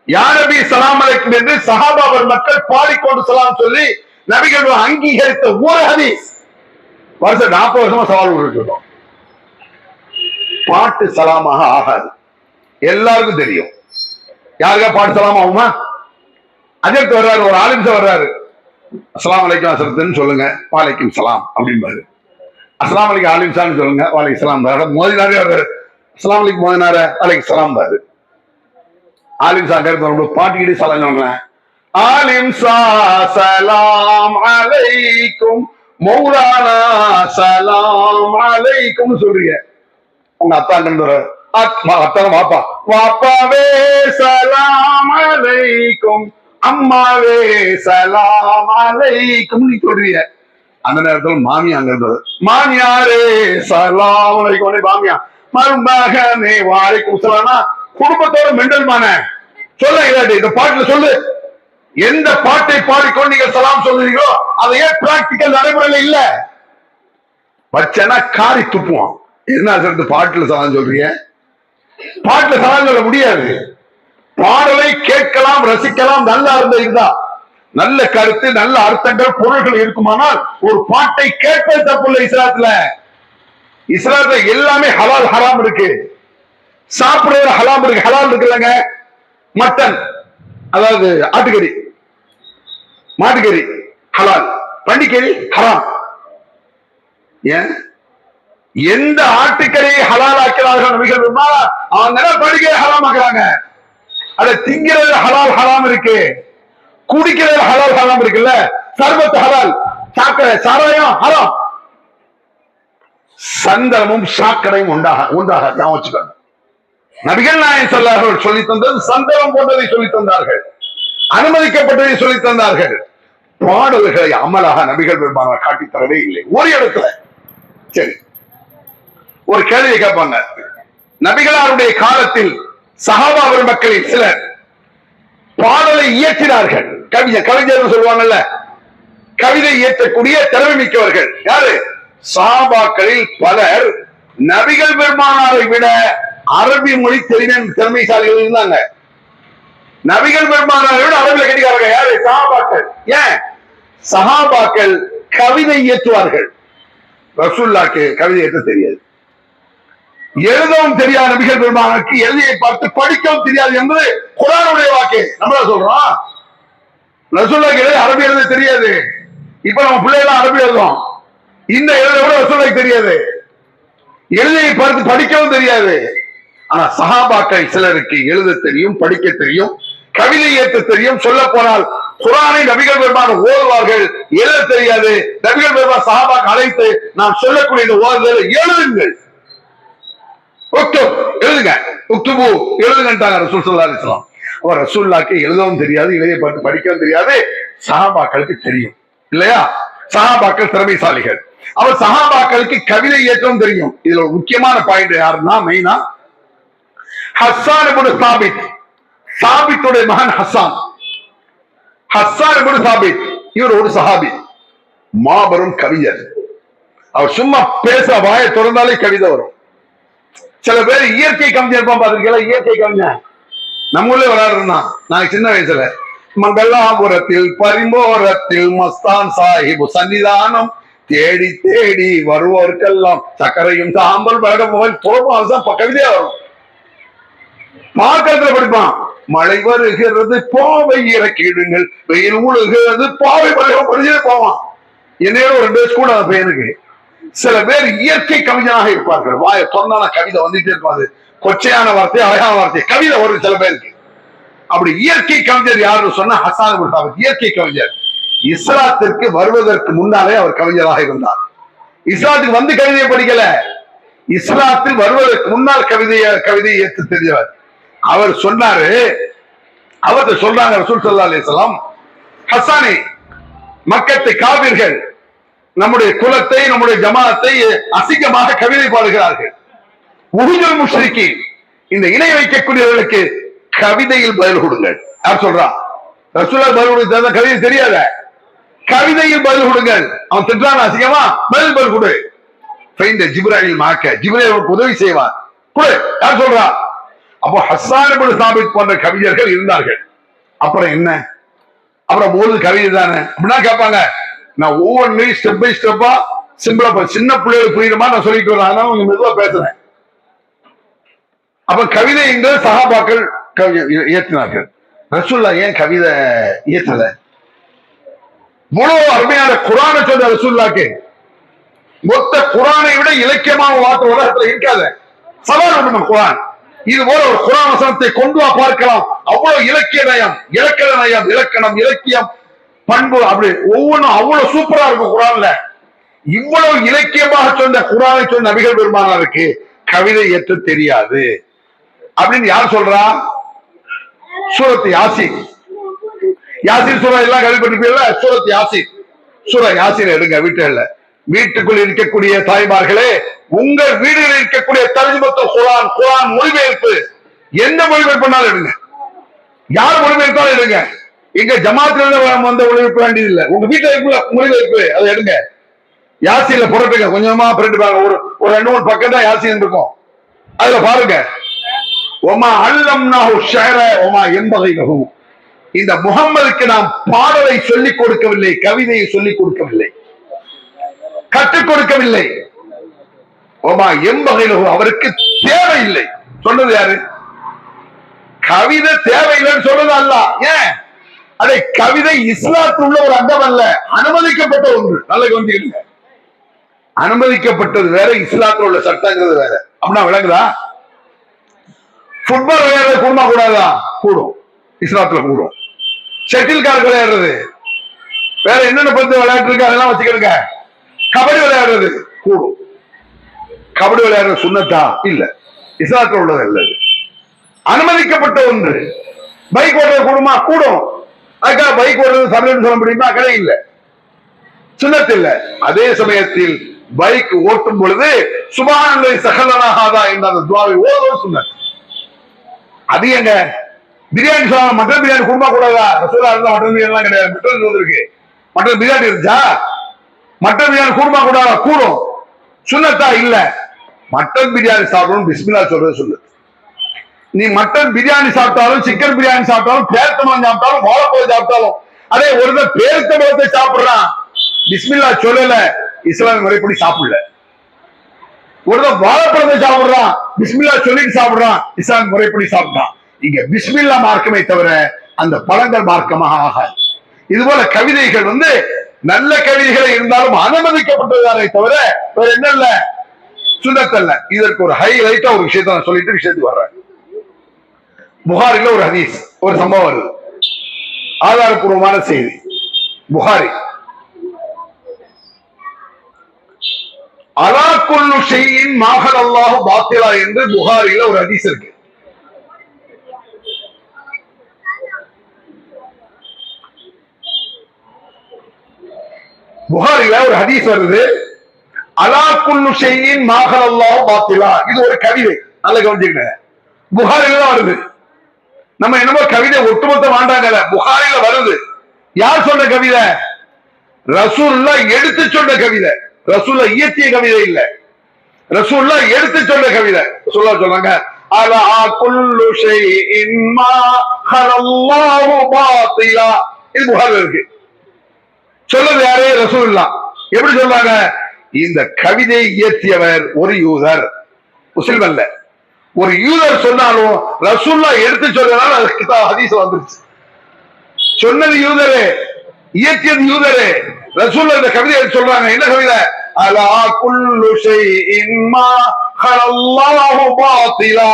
யா நபி ஸலாம் அலைக்கும் என்று சஹாபாவர் மக்கள் பாடிக்கொண்டு சலாம் சொல்லி நபிகள் அங்கீகரித்த ஒரு ஹதீஸ். வருஷம் 40 வருஷமா சவால் விட்டுட்டோம். பாட்டு சலாமாக ஆகாது, எல்லாருக்கும் தெரியும். யாருக்கா பாட்டு சலாம் ஆகுமா? அஜர்த்து வர்றாரு, ஒரு ஆலிம்சா வர்றாரு, அஸ்ஸலாமு அலைக்கும் அசரத்துன்னு சொல்லுங்க, வாலைக்கும் சலாம் அப்படின்பாரு. அஸ்ஸலாமு அலைக்கும் ஆலிம்சான்னு சொல்லுங்க, வாலைக்கும் சலாம். மோதினாரே வர்றாரு, அஸ்ஸலாமு அலைக்கும் மோதினார, வாலைக்கும் சலாம் பாரு. ஆலிம்சா கேட்க பாட்டுக்கிட்டு சலாம் சொல்றேன். ஆலிம்சா சலாம் அலைக்கும், மௌலானா சலாம் அலைக்கும் சொல்றீங்க. உங்க அத்தாங்க அத்தான் வாப்பா, வாப்பாவே சலாம் அலைக்கும், அம்மாவே சலாம் அலைக்கும் நீ சொல்றீங்க. அந்த நேரத்தில் மாமியா அங்க இருந்தது, மாமியாரே சலாம் அலைக்கும், மாமியா மருமகனே வாழைக்கும் சலாம்னா குடும்பத்தோட மெண்டல் மான சொல்ல. இந்த பாட்டுல சொல்லு, எந்த பாட்டை பாடிக்கொண்டு நீங்க சலாம் சொல்றீங்களோ அதை ஏன் பிராக்டிக்கல் நடைமுறையில இல்ல? வச்சனா காரி துப்புவான். என்ன சொல்றது? பாட்டுல சலாம் சொல்றீங்க, பாட்டுல சலாம் சொல்ல முடியாது. பாடலை கேட்கலாம், ரசிக்கலாம், நல்லா இருந்த இதுதான். நல்ல கருத்து, நல்ல அர்த்தங்கள், பொருள்கள் இருக்குமானால் ஒரு பாட்டை கேட்பது தப்பு இல்லை. இஸ்லாத்துல எல்லாமே ஹலால் ஹராம் இருக்கு. சாப்பிடுறது ஹலாம் இருக்கு, ஹலால் இருக்குல்லங்க. மட்டன், அதாவது ஆட்டுக்கறி, மாட்டுக்கறி ஹலால், பண்டிக்கறி ஹராம். ஏன்? எந்த ஆட்டுக்கறியை ஹலால் ஆக்கிறார்கள் நபிகள் அவங்க பண்டிகை ஹராம் ஆக்குறாங்க. அதை திங்கிறது ஹலால் ஹராம் இருக்கு, குடிக்கிறது ஹலால் ஹராம் இருக்குல்ல. சர்பத்து ஹலால், சாக்கடை சாராயம் ஹராம். சந்தனமும் சாக்கடையும் உண்டாக வச்சுக்கோங்க. நபிகள் நாயகம் ஸல்லல்லாஹு அலைஹி வஸல்லம் சொல்லி தந்தது சந்தனம் போன்றதை சொல்லி தந்தார்கள், அனுமதிக்கப்பட்டதை சொல்லி தந்தார்கள். பாடல்களை அமலாக நபிகள் பெருமானார் காட்டி தரவே இல்லை ஒரு இடத்துல. சரி, ஒரு கேள்வியை கேட்பாங்க. நபிகளாருடைய காலத்தில் சஹாபா மக்களில் சிலர் பாடலை இயற்றினார்கள். கவிஞர் சொல்லுவாங்கல்ல, கவிதை இயற்றக்கூடிய திறமை மிக்கவர்கள் யாரு? சஹாபாக்களில் பலர் நபிகள் பெருமானாரை விட அரபி மொழி திறமைசாலிகள் இருந்தாங்க. நபிகள் பெருமானாரை விட அரபில கட்டிக்காரங்க யாரு? சஹாபாக்கள். ஏன்? சஹாபாக்கள் கவிதை இயற்றுவார்கள். ரசூலுல்லாஹ்க்கு கவிதை இயற்ற தெரியாது, எழுதவும் தெரியாத நபிகள் பெருமானாருக்கு எழுதியை பார்த்து படிக்கவும் தெரியாது என்பது குர்ஆனுடைய வாக்கு. நம்மள சொல்றோம் ரசூலுல்லாஹ்க்கு அரபி எழுத தெரியாது. இப்ப நம்ம பிள்ளைகள் அரபி எழுதும், இந்த எழுத விட ரசூலுல்லாஹ்க்கு தெரியாது. எழுதியை பார்த்து படிக்கவும் தெரியாது. ஆனா சஹாபாக்கள் சிலருக்கு எழுத தெரியும், படிக்க தெரியும், கவிதை ஏற்ற தெரியும். சொல்ல போனால் குர்ஆனை நபிகள் பெருமான் ஓதுவார்கள், எழுத தெரியாது. நபிகள் பெருமான் சஹாபாக்கள் அழைத்து நான் சொல்லக்கூடிய இந்த ஓதுதலை எழுதுங்கள், எழுதுங்க, உக்துபு எழுதுங்கன்றாங்க ரசூல் ஸல்லல்லாஹு அலைஹி வஸல்லம். அவர் ரசூலுல்லாஹ்க்கு எழுதவும் தெரியாது, எழுதி படிக்கவும் தெரியாது. சஹாபாக்களுக்கு தெரியும் இல்லையா? சஹாபாக்கள் திறமைசாலிகள். அவர் சஹாபாக்களுக்கு கவிதை ஏற்றவும் தெரியும். இதுல ஒரு முக்கியமான பாயிண்ட் யாருன்னா, மெயினா ஹஸ்ஸான் இப்னு சாபித், சாபித்துடைய மகன் ஹஸ்ஸான், ஹஸ்ஸான் இப்னு சாபித், இவர் ஒரு சஹாபி, மாபெரும் கவிஞர். அவர் சும்மா பேச வாயை திறந்தாலே கவிதை வரும். சில பேர் இயற்கை கவிஞர் இருப்பான், பாத்திருக்கீங்களா? இயற்கை கவிஞர் நம்ம ஊர்ல விளையாடுறான். நான் சின்ன வயசுல மங்களாபுரத்தில் பரிம்போரத்தில் மஸ்தான் சாஹிப் சன்னிதானம் தேடி தேடி வருவோருக்கெல்லாம் சக்கரையும் சாம்பல் கவிதையா வரும். மார்க்கத்துல படிப்பான். மழை வருகிறது பாவை இறக்கிடுங்கள், வெயில் உழுகிறது பாவை படிச்சே போவான். என்னையோட ஒரு 2 கூட அந்த பையனுக்கு. சில பேர் இயற்கை கவிஞனாக இருப்பார்கள். வாய தொன்னான கவிதை வந்துட்டே இருப்பாது, கொச்சையான வார்த்தை, அழகான வார்த்தை, கவிதை வரும் சில பேருக்கு. அப்படி இயற்கை கவிஞர் யாருன்னு சொன்னா ஹஸ்ஸான் இப்னு சாபித் இயற்கை கவிஞர். இஸ்லாத்திற்கு வருவதற்கு முன்னாலே அவர் கவிஞராக இருந்தார். இஸ்லாத்துக்கு வந்து கவிதையை படிக்கல, இஸ்லாத்தில் வருவதற்கு முன்னால் கவிதையை ஏற்று தெரிஞ்சவர். அவர் சொன்னாரு, அவர்கிட்ட சொல்றாங்க ரசூல் ஸல்லல்லாஹு அலைஹி வஸல்லம், ஹஸ்ஸானே, மக்கத்தை காவிர்கள் நம்முடைய குலத்தை, நம்முடைய ஜமாத்தை அசிங்கமாக கவிதை பாடுகிறார்கள். உஹுதுல் முஷ்ரிக்கீன், இந்த இணை வைக்கக்கூடியவர்களுக்கு கவிதையில் பதில் கொடுங்கள். யார் சொல்றா? ரசூலுல்லாஹ் பதில் கொடுத்தா கவிதை தெரியாத, கவிதையில் பதில் கொடுங்கள். அவன் திட்டான அசிங்கமா, பதில் கொடு. ஜிப்ராயில் மாக்க, ஜிப்ராயில் உதவி செய்வார், கொடு. யார் சொல்றா? அப்போ ஹஸ்ஸான் இப்னு சாபித் போன்ற கவிஞர்கள் இருந்தார்கள். அப்புறம் என்ன? அப்புறம் ஒரு கவிதை தானே அப்படின்னா கேட்பாங்க. நான் ஒவ்வொன்றையும் ஸ்டெப் பை ஸ்டெப்பா சிம்பிளா சின்ன பிள்ளைகளுக்கு புரியுமா நான் சொல்லிட்டு வரேன், அதனால கொஞ்சம் மெதுவா பேசுறேன். அப்ப கவிதைங்கிறது சஹாபாக்கள் இயற்றினார்கள். ரசூலுல்லாஹ் ஏன் கவிதை இயற்றல? முழு அருமையான குர்ஆனை சொன்ன ரசூலுல்லாஹ்க்கு மொத்த குர்ஆனை விட இலக்கியமான வார்த்தை உலகத்துல இருக்காது. சவால் ஒன்று குர்ஆன். இது போல ஒரு குர்ஆன் வசனத்தை கொண்டு வா பார்க்கலாம். அவ்வளவு இலக்கிய நயம், இலக்கண நயம், இலக்கணம், இலக்கியம், பண்பு, அப்படி ஒவ்வொன்றும் அவ்வளவு சூப்பரா இருக்கும் குர்ஆன்ல. இவ்வளவு இலக்கியமாக சொன்ன குர்ஆனை சொன்ன நபிகள் பெருமானாருக்கு கவிதை ஏற்ற தெரியாது அப்படின்னு யார் சொல்றா? சூரத் யாசீன். யாசீன் சூரா எல்லாம் கேள்விப்பட்டிருப்பீங்களா? சூரத் யாசீன், சூரா யாசீன் எடுங்க. வீட்டுக்குள் இருக்கக்கூடிய தாய்மார்களே, உங்கள் வீடுகளில் இருக்கக்கூடிய தர்ஜுமத்துல் குர்ஆன், குர்ஆன் மொழிபெயர்ப்பு, எந்த மொழிபெயர்ப்புனாலும் எடுங்க, யார் மொழிபெயர்த்தாலும் எடுங்க. இங்க ஜமாத்துல வந்த மொழிபெயர்ப்பு வேண்டியது இல்லை. உங்க வீட்டுல இருக்க மொழிபெயர்ப்பு அதை எடுங்க. யாசீன்ல புரட்டுங்க, கொஞ்சமா புரட்டு பாருங்க. ஒரு 2-3 பக்கம் தான் யாசீன் இருக்கும். அதுல பாருங்க, ஒமா அல்லம்னாஹு ஷஅர ஒமா யன்பகி லஹு, இந்த முஹம்மதுக்கு நாம் பாடலை சொல்லிக் கொடுக்கவில்லை, கவிதையை சொல்லிக் கொடுக்கவில்லை, கற்றுக் கொடுக்கவில்லை. ஒமா யன்பகி லஹு, அவருக்கு தேவையில்லை. சொன்னது யாரு? கவிதை தேவையில்லைன்னு சொல்றது அல்லாஹ். ஏன்? அதை கவிதை இஸ்லாத்தில் உள்ள ஒரு அங்கம் அல்ல, அனுமதிக்கப்பட்ட ஒன்று. நல்ல கவனிச்சுக்கிடுங்க, அனுமதிக்கப்பட்டது வேற, இஸ்லாத்தில் உள்ள சட்டங்கிறது வேற. அப்படின்னா விளங்குதா? ஃபுட்பால் விளையாடுறது கூடுமா கூடாதா? கூடும், இஸ்லாத்துல கூடும். ஷட்டில் கார்க் விளையாடுறது, வேற என்னென்ன பத்தி விளையாட்டு இருக்கு அதெல்லாம் வச்சுக்கிடுங்க. கபடி விளையாடுறது கூடும். கபடி விளையாடுறது சுன்னத்தா? இல்ல, இஸ்லாத்துல உள்ளது இல்ல, அனுமதிக்கப்பட்ட ஒன்று. பைக் ஓடுறது கூடுமா? கூடும். அதுக்காக பைக் ஓடுறது சமையல் சொல்ல முடியுமா? கிடையாது, இல்ல, சுன்னத் இல்ல. அதே சமயத்தில் பைக் ஓட்டும் பொழுது சுப்ஹானல்லாஹி சஹலனாஹாதா என்ற அந்த துஆவை ஓதுவது சுன்னத். அது எங்க பிரியாணி சொல்ல, மட்டன் பிரியாணி குடும்பா கூடாதா? ரசூலுல்லாஹ் இருந்தா மட்டன் பிரியாணி எல்லாம் கிடையாது. மட்டன் வந்திருக்கு, மட்டன் பிரியாணி இருந்துச்சா? மட்டன் பிரியாணி குடும்பா கூடாதா? கூடும். சுன்னத்தா? இல்ல. மட்டன் பிரியாணி சாப்பிடணும், பிஸ்மில்லா சொல்றது சுன்னத். நீ மட்டன் பிரியாணி சாப்பிட்டாலும், சிக்கன் பிரியாணி சாப்பிட்டாலும், பேரிச்சம்பழம் சாப்பிட்டாலும், வாழைப்பழம் சாப்பிட்டாலும், அதே ஒருத்தர் பேரிச்சம்பழத்தை சாப்பிடுறான், பிஸ்மில்லா சொல்லல, இஸ்லாமிய முறைப்படி சாப்பிடல. ஒருத்தர் வாழைப்பழத்தை சாப்பிடுறான், பிஸ்மில்லா சொல்லிட்டு சாப்பிடுறான், இஸ்லாமிய முறைப்படி சாப்பிட்டான். இங்க பிஸ்மில்லா மார்க்கமே தவிர அந்த பழங்கள் மார்க்கமாக ஆகாது. இது போல கவிதைகள் நல்ல கவிதைகளை இருந்தாலும் அனுமதிக்கப்பட்டதானே தவிர வேற என்ன இல்ல. சுன்னத்தல்ல. இதற்கு ஒரு ஹைலைட்டா ஒரு விஷயத்த நான் சொல்லிட்டு விஷயத்துக்கு வர்றேன். புகாரில ஒரு ஹதீஸ், ஒரு சம்பவம் வருது, ஆதாரப்பூர்வமான செய்தி. புகாரி அலா குல்லு ஷைஇன் மாஹல் அல்லாஹு பாத்திலா என்று புகாரில ஒரு ஹதீஸ் இருக்கு. புகாரில ஒரு ஹதீஸ் வருது, அலா குல்லு ஷைஇன் மாஹல் அல்லாஹு பாத்திலா. இது ஒரு கவிதை, நல்ல கவனிச்சுங்க. புகாரில தான் வருது. நம்ம என்னமோ கவிதை ஒட்டுமொத்த வாண்டாங்கல, புகாரில வருது. யார் சொன்ன கவிதை? ரசூலுல்லாஹ் எடுத்து சொன்ன கவிதை. ரசூலுல்லாஹ் இயற்றிய கவிதை இல்ல, ரசூலுல்லாஹ் எடுத்து சொன்ன கவிதை. ரசூலுல்லாஹ் சொன்னாங்க, அலா குல்லு ஷைஇன் மா ஹலல்லாஹு பாத்திலா. இது புகாரில இருக்கு. சொல்றது யாரு? ரசூலுல்லாஹ். எப்படி சொல்றாங்க? இந்த கவிதையை இயற்றியவர் ஒரு யூதர், முஸ்லிம் அல்ல. ஒரு யூதர் சொன்னாலும் ரசூலுல்லாஹ் எடுத்து சொல்றதுனால ஹதீஸ் வந்துருச்சு. சொன்னது யூதரே, இயற்றியது யூதரே. ரசூலுல்லாஹ் இந்த கவிதை சொல்றாங்க. என்ன கவிதை? அலா குல்லு ஷைஇன் மா ஹலல்லாஹு பாத்திலா.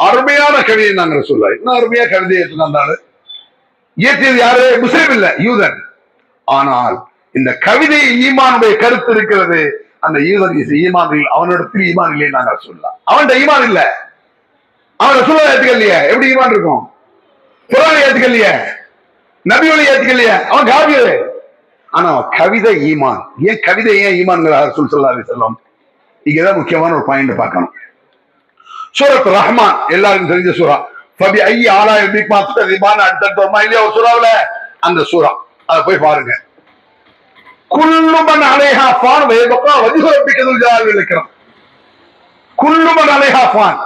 அருமையான கவிதை நாங்க ரசூலுல்லாஹ். என்ன அருமையா கவிதையை சொன்னாரு. இயற்றியது யாரு? முஸ்லிம் இல்ல, யூதர். ஆனால் இந்த கவிதை ஈமானுடைய கருத்து இருக்கிறது. அந்த யூதர் ஈமான் இல்லை, அவனிடத்தில் ஈமான் இல்லை. நாங்க சொல்லலாம் அவன்கிட்ட ஈமான் இல்ல. அவன் ரசூலுல்லாஹ் ஏத்துக்கலையே, எப்படி ஈமான் இருக்கும்? குர்ஆனை ஏத்துக்கலையே, நபியோட ஏத்துக்கலையே, அவன் காபிர். ஆனா கவிதை ஈமான். ஏன் கவிதை ஏன் ஈமான்ங்கிறார் ரசூல் ஸல்லல்லாஹு அலைஹி வஸல்லம்? இங்கதான் முக்கியமான ஒரு பாயிண்ட் பார்க்கணும். சூரத் ரஹ்மான் எல்லாருக்கும் தெரிஞ்ச சூரா. ஃபபி ஐயி ஆலா ரப்பிகுமா துகஸிபான். அடுத்த இல்லையா ஒரு சூறாவுல, அந்த சூரா அதை போய் பாருங்க. குல்லு மன் அலைஹா ஃபான் வ யப்கா வஜ்ஹு ரப்பிக துல் ஜலாலி வல் இக்ராம். குல்லு மன் அலைஹா ஃபான்.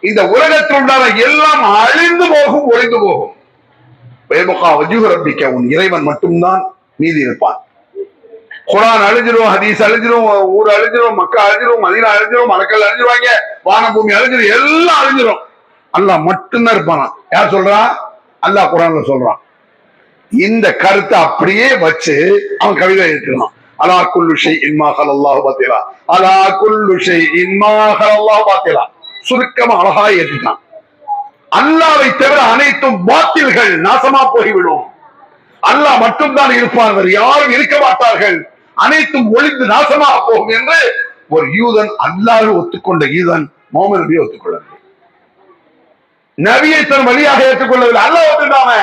இந்த உலகத்தில் உண்டான எல்லாம் அழிந்து போகும், ஒழிந்து போகும். வ யப்கா வஜ்ஹு ரப்பிக, உன் இறைவன் மட்டும்தான் மீதி இருப்பான். குர்ஆன் அழிஞ்சிரும், ஹதீஸ் அழிஞ்சிரும், ஊர் அழிஞ்சிரும், மக்கா அழிஞ்சிரும், மதீனா அழிஞ்சிரும், மலக்கள் அழிஞ்சிருவாங்க, வானம் பூமி அழிஞ்சிரும், எல்லாம் அழிஞ்சிரும். அல்லாஹ் மட்டும்தான் இருப்பானா. யார் சொல்றா? அல்லாஹ் குர்ஆன்ல சொல்றான். இந்த கருத்தை அப்படியே வச்சு அவன் கவிதை எழுதினான். அலா குல்லு ஷைஇன் மா ஹலல்லாஹு பாத்திலா, அலா குல்லு ஷைஇன் மா ஹலல்லாஹு பாத்திலா. சுருக்கமா அழகா ஏற்றிட்டான். அல்லாஹ்வை தவிர அனைத்தும் பாத்தில்கள், நாசமா போய்விடும். அல்லாஹ் மட்டும்தான் இருப்பான், யாரும் இருக்க மாட்டார்கள், அனைத்தும் ஒளிந்து நாசமாக போகும் என்று ஒரு யூதன், அல்லாஹ் ஒத்துக்கொண்ட யூதன் முஹம்மது நபியை ஒத்துக்கொள்ளவில்லை. நபியை தன் வழியாக ஏற்றுக்கொள்ளவில்லை. அல்லாஹ் ஒத்துட்டாங்க.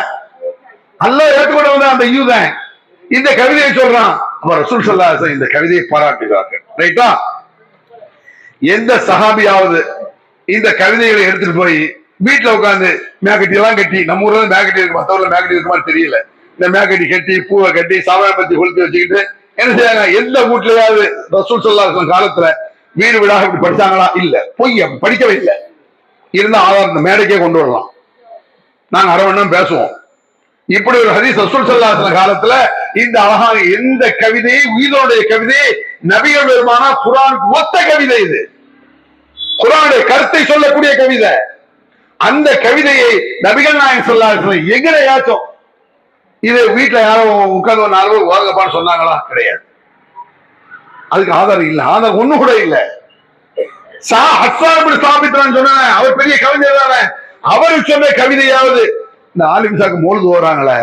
அல்லாஹ் ஏற்றுக்கொண்டவன் அந்த யூதன் இந்த கவிதையை சொல்றான். அப்ப ரசூல் ஸல்லல்லாஹு அலைஹி வஸல்லம் இந்த கவிதையை பாராட்டுகிறார்கள். ரைட்டா? எந்த சஹாபியாவது இந்த கவிதைகளை எடுத்துட்டு போய் வீட்டுல உட்காந்து மேக்கட்டி எல்லாம் கட்டி, நம்ம ஊர்ல மேக்கட்டி இருக்கு, மத்தவர்ல மேக்கட்டி இருக்குமான்னு தெரியல, இந்த மேக்கட்டி கட்டி பூவை கட்டி சாவணப்பத்தி கொளுத்தி வச்சுக்கிட்டு என்ன செய்யாங்க? எந்த வீட்லயாவது ரசூல் ஸல்லல்லாஹு அலைஹி வஸல்லம் காலத்துல வீடு வீடாக இப்படி படிச்சாங்களா? இல்ல, பொய், படிக்கவே இல்லை. இருந்தா ஆதாரம் இந்த மேடைக்கே கொண்டு வரலாம், நாங்க அரை மணி நேரம் பேசுவோம். இப்படி ஒரு ஹதீஸ் ரசூல் ஸல்லல்லாஹு அலைஹி வஸல்லம் காலத்துல இந்த அழகான எந்த கவிதையை, உயிரோடைய கவிதை, நபிகள் பெருமானா குர்ஆனுக்கு ஒத்த கவிதை. இது குர்ஆனுடைய கருத்தை சொல்லக்கூடிய கவிதை. அந்த கவிதையை நபிகள் நாயகம் ஸல்லல்லாஹு அலைஹி வஸல்லம் எங்கேயாச்சும் இது வீட்டுல யாரும் உட்கார்ந்து ஒரு 4 பேர் ஓதுங்கப்பான்னு சொன்னாங்களா? கிடையாது. அதுக்கு ஆதாரம் இல்லை, ஆதாரம் ஒண்ணு கூட இல்லை. ஹஸ்ஸான் இப்னு சாபித் சொன்னாங்க, அவர் பெரிய கவிஞர் தானே, அவரு சொன்ன கவிதையாவது இந்த ஆலிம்சாக்கு மொழுது ஓடுறாங்களே,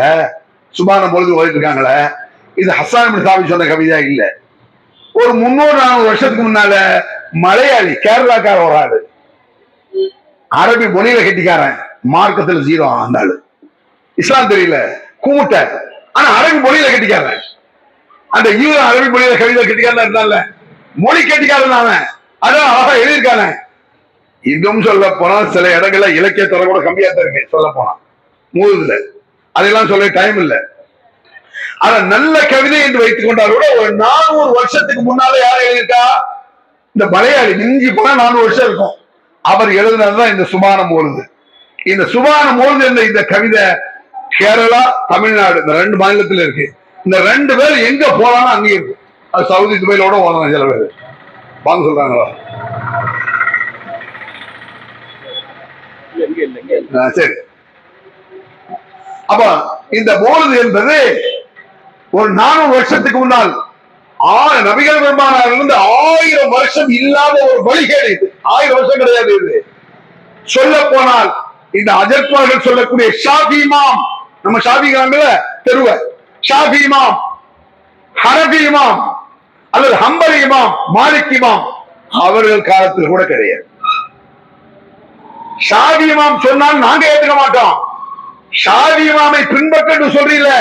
சுபான மொழுது ஓடிட்டு இருக்காங்களே, இது ஹஸ்ஸான் இப்னு சாபித் சொன்ன கவிதையா இல்ல. ஒரு 300-400 வருஷத்துக்கு முன்னால மலையாளி, கேரளாக்கார ஒரு ஆளு, அரபி மொழியில கட்டிக்காரன், மார்க்கத்துல 0 அந்த ஆளு, இஸ்லாம் தெரியல, கூமுட்ட, ஆனா அரபி மொழியில கட்டிக்காரன். அந்த யூதன் அரபி மொழியில கவிதை கட்டிக்காரன் இருந்தால மொழி கட்டிக்காரன் அவன், அதான் அழகா எழுதியிருக்கான. இன்னும் சொல்ல போனா சில இடங்கள்ல இலக்கிய தர கூட கம்மியா தான் இருக்கு. சொல்ல போனா மூதுல அதெல்லாம் சொல்ல டைம் இல்லை. ஆனா நல்ல கவிதை என்று வைத்துக் கொண்டால் கூட ஒரு 400 வருஷத்துக்கு முன்னால யார் எழுதியிருக்கா? இந்த மலையாளி, மிஞ்சி போனா 400 வருஷம் இருக்கும். அவர் எழுதினதுதான் இந்த சுபான மொழுது. இந்த சுபான மொழுது என்ற இந்த கவிதை கேரளா, தமிழ்நாடு இந்த 2 மாநிலத்தில் இருக்கு. இந்த 2 பேர் எங்க போறாலும் அங்கே இருக்கு. அது சவுதி, துபாயிலோட ஓடணும். சில பேர் வாங்க சொல்றாங்களா? சரி. அப்ப இந்த மொழுது என்பது ஒரு 400 வருஷத்துக்கு முன்னால் நபிகள் பெருமானார் இருந்து 1000 வருஷம் இல்லாத ஒரு வழிகேடு இது. 1000 வருஷம் கிடையாது இது. சொல்ல போனால் இந்த அஜர்த்வார்கள் சொல்லக்கூடிய ஷாஃபி இமாம், நம்ம ஷாஃபிங்கிறாங்கல்ல தெருவ, ஷாஃபி இமாம், ஹனபி இமாம் அல்லது ஹம்பலி இமாம், மாலிக் இமாம், அவர்கள் காலத்தில் கூட கிடையாது. ஷாஃபி இமாம் சொன்னால் நாங்க ஏத்துக்க மாட்டோம். ஷாஃபி இமாமை பின்பற்ற சொல்றீங்க,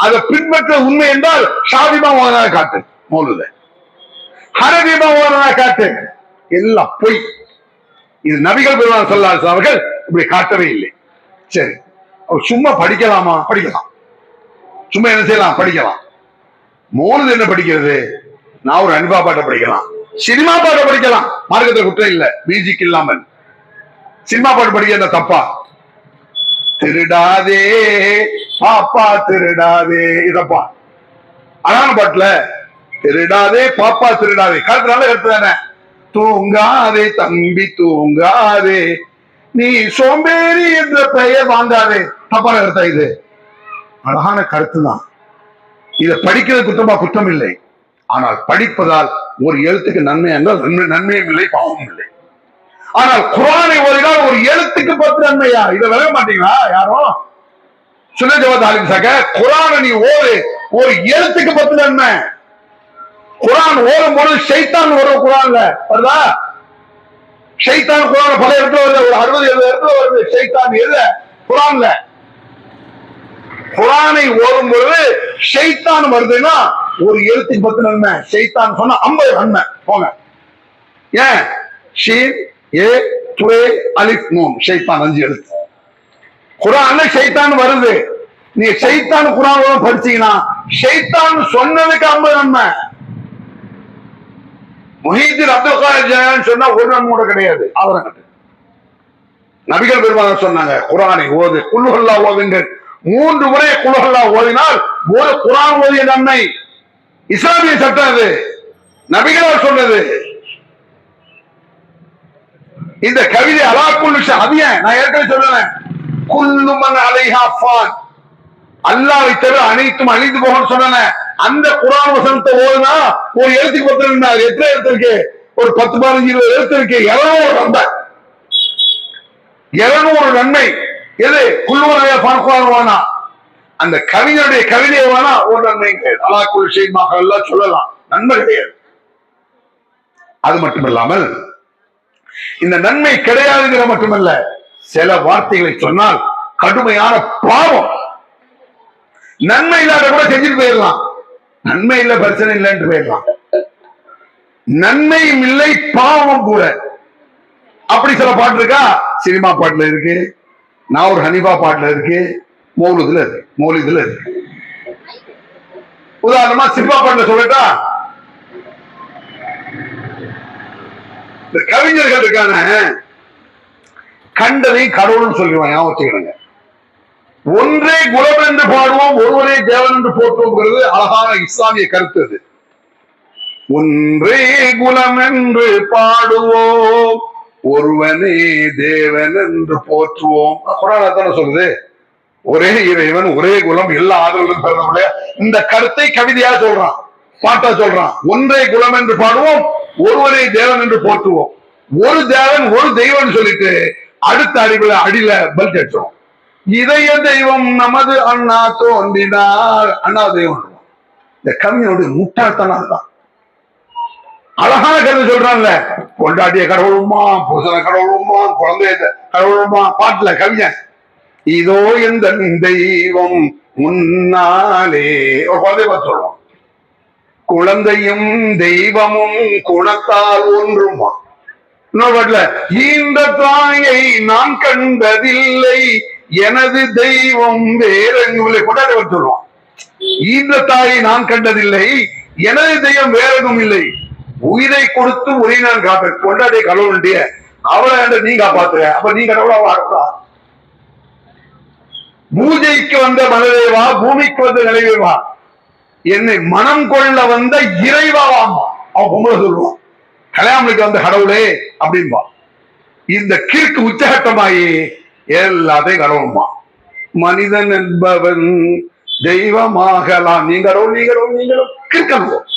அதை பின்பற்ற உண்மை என்றால் ஷாஃபி இமாம் ஓதனா காட்டு, மௌலூத ஹனபி இமாம் ஓதனா காட்டு, எல்லாம் பொய். இது நபிகள் பெருமானார் ஸல்லல்லாஹு அலைஹி வஸல்லம் அவர்கள் இப்படி காட்டவே இல்லை. சரி, சும்மா படிக்கலாமா? படிக்கலாம். சும்மா என்ன செய்யலாம்? படிக்கலாம். மௌலூத் என்ன படிக்கிறது? நான் ஒரு அன்பா பாட்டை படிக்கலாம், சினிமா பாட்டை படிக்கலாம், மார்க்கத்தில் குற்றம் இல்லை, மியூசிக் இல்லாமல். சினிமா பாட்டு படிக்க தப்பா? திருடாதே பாப்பா திருடாதே, இதப்பா அழகான பாட்டுல திருடாதே பாப்பா திருடாதே, கருத்து நல்ல கருத்து தானே. தூங்காதே தம்பி தூங்காதே, நீ சோம்பேறி என்ற பெயர் வாங்காதே, தப்பான கருத்தா? இது அழகான கருத்து தான். இதை படிக்கிறது குற்றமா? குற்றம் இல்லை. ஆனால் படிப்பதால் ஒரு எழுத்துக்கு நன்மை என்றால் நன்மையும் இல்லை, பாவமும் இல்லை. ஆனால் குர்ஆனை ஓதினால் ஒரு எழுத்துக்கு 10 நன்மையா? இதை விளக்க மாட்டீங்களா யாரும்? குர்ஆனை நீ ஓது, ஒரு எழுத்துக்கு 10 நன்மை. குர்ஆன் ஓதும் பொழுது ஷைத்தான் வரும், குர்ஆன்ல வருதா? ஷைத்தான் குர்ஆன் பல இடத்துல வருது, ஒரு 60-70 இடத்துல வருது ஷைத்தான். எது? குர்ஆன்ல. குர்ஆனை ஓதும் பொழுது ஷைத்தான் வருதுன்னா ஒரு எழுத்துக்கு 10 நன்மை. ஷைத்தான் சொன்னா 50 நன்மை. போங்க. ஏன்? ஷீன் ஏ துரே அலிஃப் நூன், ஷைத்தான் 5 எழுத்து. குர்ஆன்ல ஷைத்தான் வருது. நீங்க ஷைத்தான் குர்ஆன் படிச்சீங்கன்னா ஷைத்தான் சொன்னதுக்கு 50 நன்மை. முஹீதீன் அப்துல் காதிர் ஜிலானி சொன்னா ஒரு நன்மை கூட கிடையாது. ஆவரங்கட்டு நபிகள் பெருமானார் சொன்னாங்க, குர்ஆனை ஓது, குல் ஹுவல்லாஹ் ஓதுங்கள். 3 முறை குல் ஹுவல்லாஹ் ஓதினால் ஒரு குர்ஆன் ஓதிய நன்மை. இஸ்லாமிய சட்டம் அது, நபிகளார் சொன்னது. இந்த கவிதை அலா குல்லி ஷைஇன், அது ஏன் நான் ஏற்கனவே சொல்றேன், குல்லு மன் அலைஹா ஃபான், அல்லாஹ்வை தவிர அனைத்தும் அழிந்து போகணும்னு சொன்னேன். அந்த குர்ஆன் வசனத்தை ஓதுனா ஒரு எழுத்துக்கு 10 நன்மை. எத்தனை எழுத்து இருக்கு? ஒரு 10-15-20 எழுத்து இருக்கு. 200 நன்மை. 200 நன்மை. எது? குல்லுவரைய பார்க்குவானா அந்த கவிஞருடைய கவிதையை வேணா ஒரு நன்மை கிடையாது. அலா குல்லி ஷைஇன் எல்லாம் சொல்லலாம், நன்மை கிடையாது. அது மட்டுமில்லாமல் இந்த நன்மை கிடையாதுங்கிற மட்டுமல்ல, சில வார்த்தைகளை சொன்னால் கடுமையான பாவம். நன்மை இல்லாத கூட செஞ்சுட்டு போயிடலாம், நன்மை இல்ல பிரச்சனை இல்லைன்னு போயிடலாம். நன்மையும் இல்லை பாவமும் கூட. அப்படி சில பாட்டு இருக்கா? சினிமா பாட்டுல இருக்கு, நான் ஒரு ஹனிஃபா பாட்டுல இருக்கு, மௌலூதுல இருக்கு, மௌலிதுல இருக்கு. உதாரணமா சினிமா பாட்டுல சொல்லட்டா, இந்த கவிஞர்கள் இருக்கான கண்டதை கடவுள்னு சொல்லுவாங்க, ஞாபகம். ஒன்றே குலம் என்று பாடுவோம், ஒருவரே தேவன் என்று போற்றுவோங்கிறது அழகான இஸ்லாமிய கருத்து. அது ஒன்றே குலம் என்று பாடுவோம், ஒருவனே தேவன் என்று போற்றுவோம். குர்ஆன் தானே சொல்லுது, ஒரே இறைவன் ஒரே குலம் எல்லா ஆதரவுகளும் பிறந்தவங்களே. இந்த கருத்தை கவிதையா சொல்றான், பாட்டா சொல்றான். ஒன்றே குலம் என்று பாடுவோம், ஒருவரே தேவன் என்று போற்றுவோம். ஒரு தேவன் ஒரு தெய்வம் சொல்லிட்டு அடுத்த அடியில பல்ட் அடிச்சோம். இதய தெய்வம் நமது அண்ணா தோன்றினார், அண்ணா தெய்வம். இந்த கவிஞனுடைய முட்டாள்தனம் தான். அழகான கருத்து சொல்றான்ல, கொண்டாட்டிய கடவுளுமா, புருஷன கடவுளுமா, குழந்தைய கடவுளுமா, பாட்டுல கவிஞன் இதோ எந்த தெய்வம் முன்னாலே ஒரு குழந்தைய பார்த்து சொல்லுவான். குழந்தையும் தெய்வமும் குணத்தால் ஒன்றுமா. இன்னொரு பாட்டுல இந்த தாயை நான் கண்டதில்லை, எனது தெய்வம் வேறெங்குமில்லை. கொண்டாடி வந்து சொல்லுவான், இந்த தாயை நான் கண்டதில்லை, எனது தெய்வம் வேறெங்கும் இல்லை, உயிரை கொடுத்து உயிரை நான் காப்பேன். கொண்டாடிய கடவுளுடைய அவளை நீ காப்பாத்துற, அப்ப நீ கடவுளா வாழ்றா? பூஜைக்கு வந்த மனதேவா, பூமிக்கு வந்த நிலைவேவா, என்னை மனம் கொள்ள வந்த இறைவாவாமா அவன் பொம்பளை சொல்லுவான். கல்யாணத்துக்கு வந்த கடவுளே அப்படின்பா. இந்த கிற்கு உச்சகட்டமாயி எல்லாத்தையும் கடவுளுமா. மனிதன் என்பவன் தெய்வமாகலாம், நீங்களும் நீங்களும் நீங்களும் கிற்கணும்.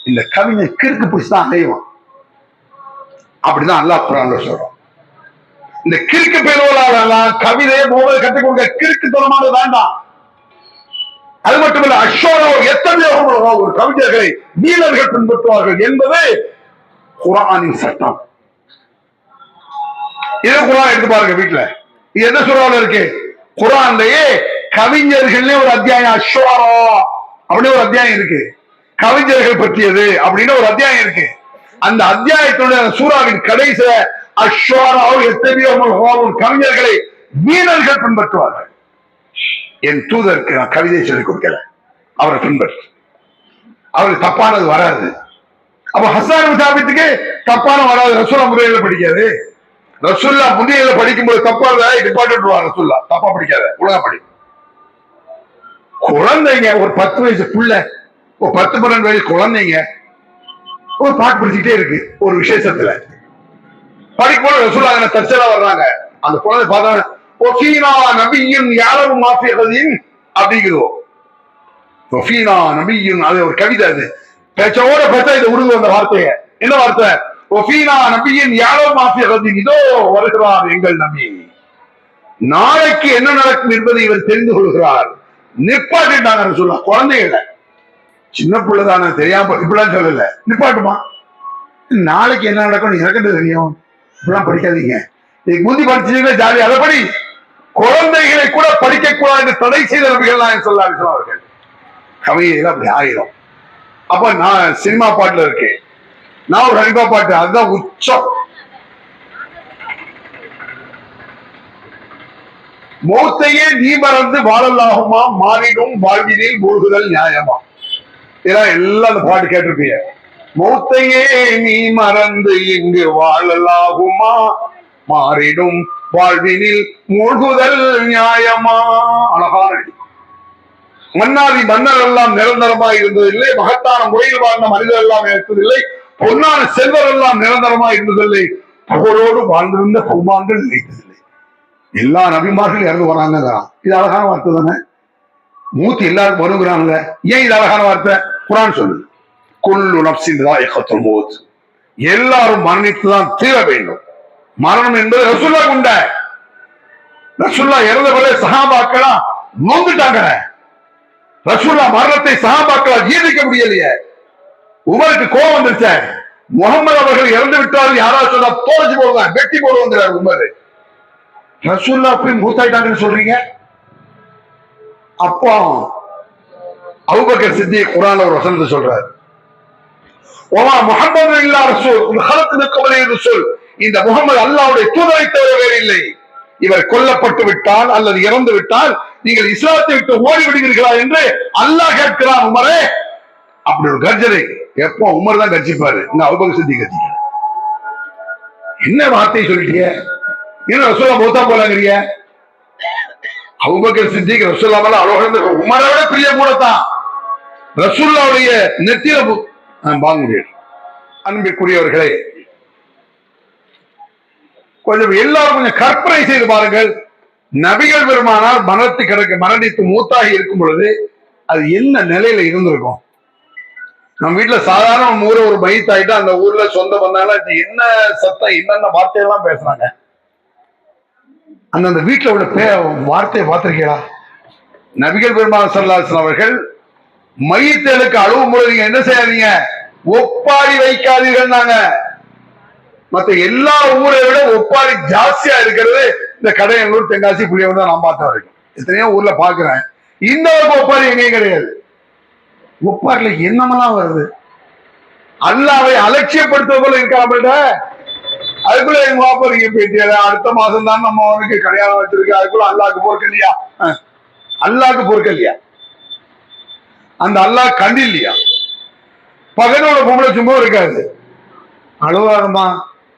இந்த கவிஞர் கிறுக்கு பிடிச்சுதான் அடைவான். அப்படிதான் அல்லாஹ் குர்ஆன்ல சொல்றோம். இந்த கிறுக்கு பெறுவதாலெல்லாம் கவிதையை போவதை கற்றுக் கொடுக்க கிறுக்குத்தனமானது வேண்டாம். அது மட்டுமல்ல, அஷோரோ எத்தனையோ ஒரு கவிஞர்களை வீரர்கள் பின்பற்றுவார்கள் என்பது குர்ஆனின் சட்டம். இதை குர்ஆன் எடுத்து பாருங்க வீட்டுல. இது என்ன சூறாவுல இருக்கு? குர்ஆன்லயே கவிஞர்களே ஒரு அத்தியாயம், அஷோரோ அப்படின்னு ஒரு அத்தியாயம் இருக்கு. கவிஞர்கள் பற்றியது அப்படின்னு ஒரு அத்தியாயம் இருக்கு. அந்த அத்தியாயத்துடைய சூறாவின் கடைசியில அஷோரோ எத்தனையோ கவிஞர்களை வீரர்கள் பின்பற்றுவார்கள். என் தூதருக்கு நான் கவிதை சொல்லிக் கொடுக்கல, அவரை பின்பற்று, அவருக்கு தப்பானது வராது. அப்ப ஹஸ்ஸான் சாபித்துக்கு தப்பான வராது. ரசூல்லா முறையில படிக்காது. ரசூல்லா முறையில படிக்கும்போது தப்பாத டிபார்ட்மெண்ட் ரசூல்லா தப்பா படிக்காத, ஒழுங்கா படி. குழந்தைங்க ஒரு 10 வயசு புள்ள, ஒரு 10-12 வயசு குழந்தைங்க ஒரு பாட்டு படிச்சுட்டே இருக்கு. ஒரு விசேஷத்துல படிக்கும்போது ரசூல்லா தற்செயலா வர்றாங்க. அந்த குழந்தை பார்த்தா ஒஃபீனா நபியின் யாரும் மாஃபியதின் அப்படிங்கிறதோ, ஒஃபீனா நபியின், அது ஒரு கவிதை. அது பேச்சோட பேச்சா இதை உருது அந்த வார்த்தையை. என்ன வார்த்தை? ஒஃபீனா நபியின் யாரும் மாஃபியதின், இதோ வருகிறார் எங்கள் நபி, நாளைக்கு என்ன நடக்கும் என்பதை இவர் தெரிந்து கொள்கிறார். நிப்பாட்டிட்டாங்க சொல்ல. குழந்தைகள சின்ன பிள்ளைதான தெரியாம இப்படிலாம் சொல்லல, நிப்பாட்டுமா, நாளைக்கு என்ன நடக்கும் எனக்கு தெரியும், இப்படிலாம் படிக்காதீங்க, இதுக்கு முந்தி படிச்சீங்க ஜாலி, அதை படி. குழந்தைகளை கூட படிக்க கூடாது என்று தடை செய்த நபிகள் சொன்னார்கள். கவிதைகள் அப்படி ஆயிரும். அப்ப நான் சினிமா பாட்டுல இருக்கேன், நான் ஒரு ஹரிபா பாட்டு, அதுதான் உச்சம். மௌத்தையே நீ மறந்து வாழலாகுமா, மாறிடும் வாழ்வினில் மூழ்குதல் நியாயமா. இதெல்லாம் எல்லாம் அந்த பாட்டு கேட்டிருப்பீங்க. மௌத்தையே நீ மறந்து இங்கு வாழலாகுமா, மாறிடும் வாழ்வினில் மூழ்குதல் நியாயமா. அழகான மன்னாதி மன்னர் எல்லாம் நிரந்தரமா இருந்ததில்லை, மகத்தான முறையில் வாழ்ந்த மனிதர் எல்லாம் இருந்ததில்லை, பொன்னான செல்வர் எல்லாம் நிரந்தரமா இருந்ததில்லை, புகழோடு வாழ்ந்திருந்த குமார்கள் நினைத்ததில்லை. எல்லா நபிமார்கள் இறந்து வராங்க. இது அழகான வார்த்தை தானே. மூத்தி எல்லாருக்கும் வருகிறாங்க. ஏன் இது அழகான வார்த்தை? குர்ஆன் சொல்லுது, குல்லு நஃப்ஸின் ذائقة الموت, எல்லாரும் மரணித்துதான் தீர வேண்டும். மரணம் என்பது ரசூல்லா உண்ட. ரசூல்லா இறந்த பிறகு சஹாபாக்களா நோந்துட்டாங்க. ரசூல்லா மரணத்தை சஹாபாக்களா ஜீர்ணிக்க முடியலையே. உமருக்கு கோபம் வந்துருச்ச. முகமது அவர்கள் இறந்து விட்டால் யாராவது சொன்னா தோலைச்சு போடுவாங்க, வெட்டி போடுவாங்க. உமர் ரசூல்லா போய் மூத்தாயிட்டாங்கன்னு சொல்றீங்க. அப்போ அபூபக்கர் சித்திக் குர்ஆன்ல ஒரு வசனத்தை சொல்றாரு, ஒமா முஹம்மது இல்லா ரசூல் கலத்துக்கு ரசூல், இந்த முகமது அல்லாஹ்வுடைய தூதரை தவிர வேறு இல்லை. இவர் கொல்லப்பட்டு விட்டால் அல்லது இறந்து விட்டால் நீங்கள் இஸ்லாத்தை விட்டு ஓடி விடுவீர்களா என்று அல்லாஹ் கேட்கிறான். உமரே, அப்படி ஒரு கர்ஜனை எப்போ உமர் தான் கர்ஜிப்பாரு, இந்த அபூபக்கர் சித்திக் கர்ஜிக்க. என்ன வார்த்தை சொல்லிட்டீங்க, என்ன ரசூலா மூத்தா போலாங்கிறீங்க? அபூபக்கர் சித்திக் ரசூல்லா மேல அலோகந்த உமரை விட பிரிய கூடத்தான். ரசூலுல்லாவுடைய நெத்தியில வாங்க முடியும். அன்பிற்குரியவர்களே, கொஞ்சம் எல்லாரும் கொஞ்சம் கற்பனை செய்து பாருங்கள். நபிகள் பெருமானார் மரணித்து மூத்தாகி இருக்கும் பொழுது அது என்ன நிலையில இருந்திருக்கும்? நம்ம வீட்டுல சாதாரண ஊரை ஒரு மையத்தாயிட்டு அந்த ஊர்ல சொந்த பந்தாலும் என்ன சத்தம், என்னென்ன வார்த்தையெல்லாம் பேசுறாங்க. அந்த வீட்டுல உள்ள வார்த்தையை பார்த்திருக்கீங்களா? நபிகள் பெருமானார் ஸல்லல்லாஹு அலைஹி வஸல்லம் அவர்கள் மையத்தேலுக்கு அழுவும் பொழுது நீங்க என்ன செய்யாதீங்க, ஒப்பாரி வைக்காதீர்கள். நாங்க மத்த எல்லா ஊரை விட ஒப்பாரி ஜாஸ்தியா இருக்கிறது இந்த கடையனூர், தென்காசி, புளியவன் தான் நான் பார்த்த வரைக்கும். எத்தனையோ ஊர்ல பாக்குறேன். இந்த அளவுக்கு ஒப்பாரி எங்கேயும் கிடையாது. ஒப்பாரில என்னமெல்லாம் வருது. அல்லாஹ்வை அலட்சியப்படுத்த போல இருக்காமல்ட. அதுக்குள்ள எங்க வாப்பா நீங்க போயிட்டு அடுத்த மாசம் தான் நம்ம அவனுக்கு கல்யாணம் வச்சிருக்கு, அதுக்குள்ள அல்லாஹ்க்கு பொறுக்க இல்லையா? அல்லாஹ்க்கு பொறுக்க இல்லையா? அந்த அல்லாஹ் கண்டு இல்லையா? பகனோட பொம்பளை சும்மா இருக்காது, அழுவாருமா,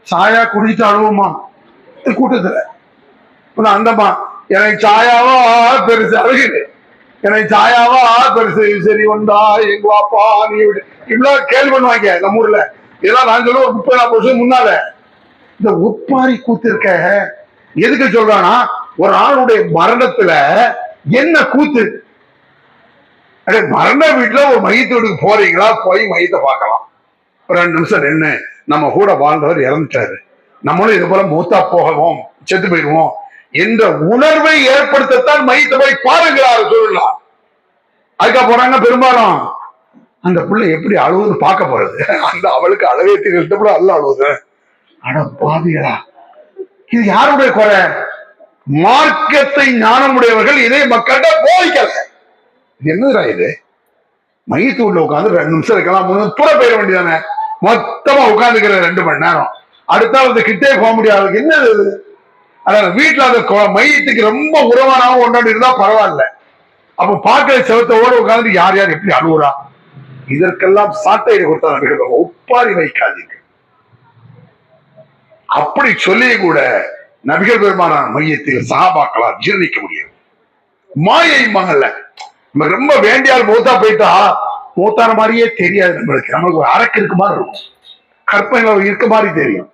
சாயா குடிச்சிட்டு அழுவுமா கூட்டத்துல. அந்தமா எனக்கு சாயாவா பெருசு அழுகுது, எனக்கு சாயாவா பெருசு, சரி ஒன்றா எங்க வாப்பா நீ இப்படிலாம் கேள்வி பண்ணுவாங்க நம்ம ஊர்ல. இதெல்லாம் நான் சொல்ல ஒரு 30-40 வருஷம் முன்னால. இந்த ஒப்பாரி கூத்து இருக்க எதுக்கு சொல்றானா, ஒரு ஆளுடைய மரணத்துல என்ன கூத்து, அடே மரண வீட்டுல ஒரு மையத்து வீட்டுக்கு போறீங்களா, போய் மையத்தை பார்க்கலாம். ஒரு 2 நிமிஷம் நின்று நம்ம கூட வாழ்ந்தவர் இறந்துட்டாரு, நம்மளும் இது போல மூத்தா போகவும் செத்து போயிடுவோம் என்ற உணர்வை ஏற்படுத்தத்தான் மையத்தை போய் பாருங்கிறாரு சொல்லலாம். அதுக்கா போறாங்க. பெரும்பாலும் அந்த பிள்ளை எப்படி அழுவுது பார்க்க போறது, அந்த அவளுக்கு அழகே தெரியல அல்ல அழுவுது. அட பாவிகளா, இது யாருடைய குறை? மார்க்கத்தை ஞானமுடையவர்கள் இதே மக்கள்கிட்ட போதிக்கல. என்னதுடா இது? மையத்து உள்ள உட்காந்து 2 நிமிஷம் இருக்கலாம், துறை போயிட வேண்டியதானே. மொத்தமா உட்காந்துக்கிற 2 மணி நேரம், அடுத்த வந்து கிட்டே போக முடியாது. என்னது அதான் வீட்டுல அந்த மையத்துக்கு ரொம்ப உறவானாவும் கொண்டாடி இருந்தா பரவாயில்ல. அப்ப பார்க்கிற செவத்தோட உட்காந்து யார் யார் எப்படி அழுவுறா, இதற்கெல்லாம் சாட்டையை கொடுத்தா ஒப்பாரி வைக்காதீங்க. அப்படி சொல்லி கூட நபிகள் பெருமானார் மையத்தில் சஹாபாக்களால் ஜீர்ணிக்க முடியாது. மாயை மகல்ல நம்ம ரொம்ப வேண்டியால் மூத்தா போயிட்டா மூத்தான மாதிரியே தெரியாது. நம்மளுக்கு ஒரு அரக்கு இருக்க மாதிரி இருக்கும், கற்பனை இருக்க மாதிரி தெரியும்.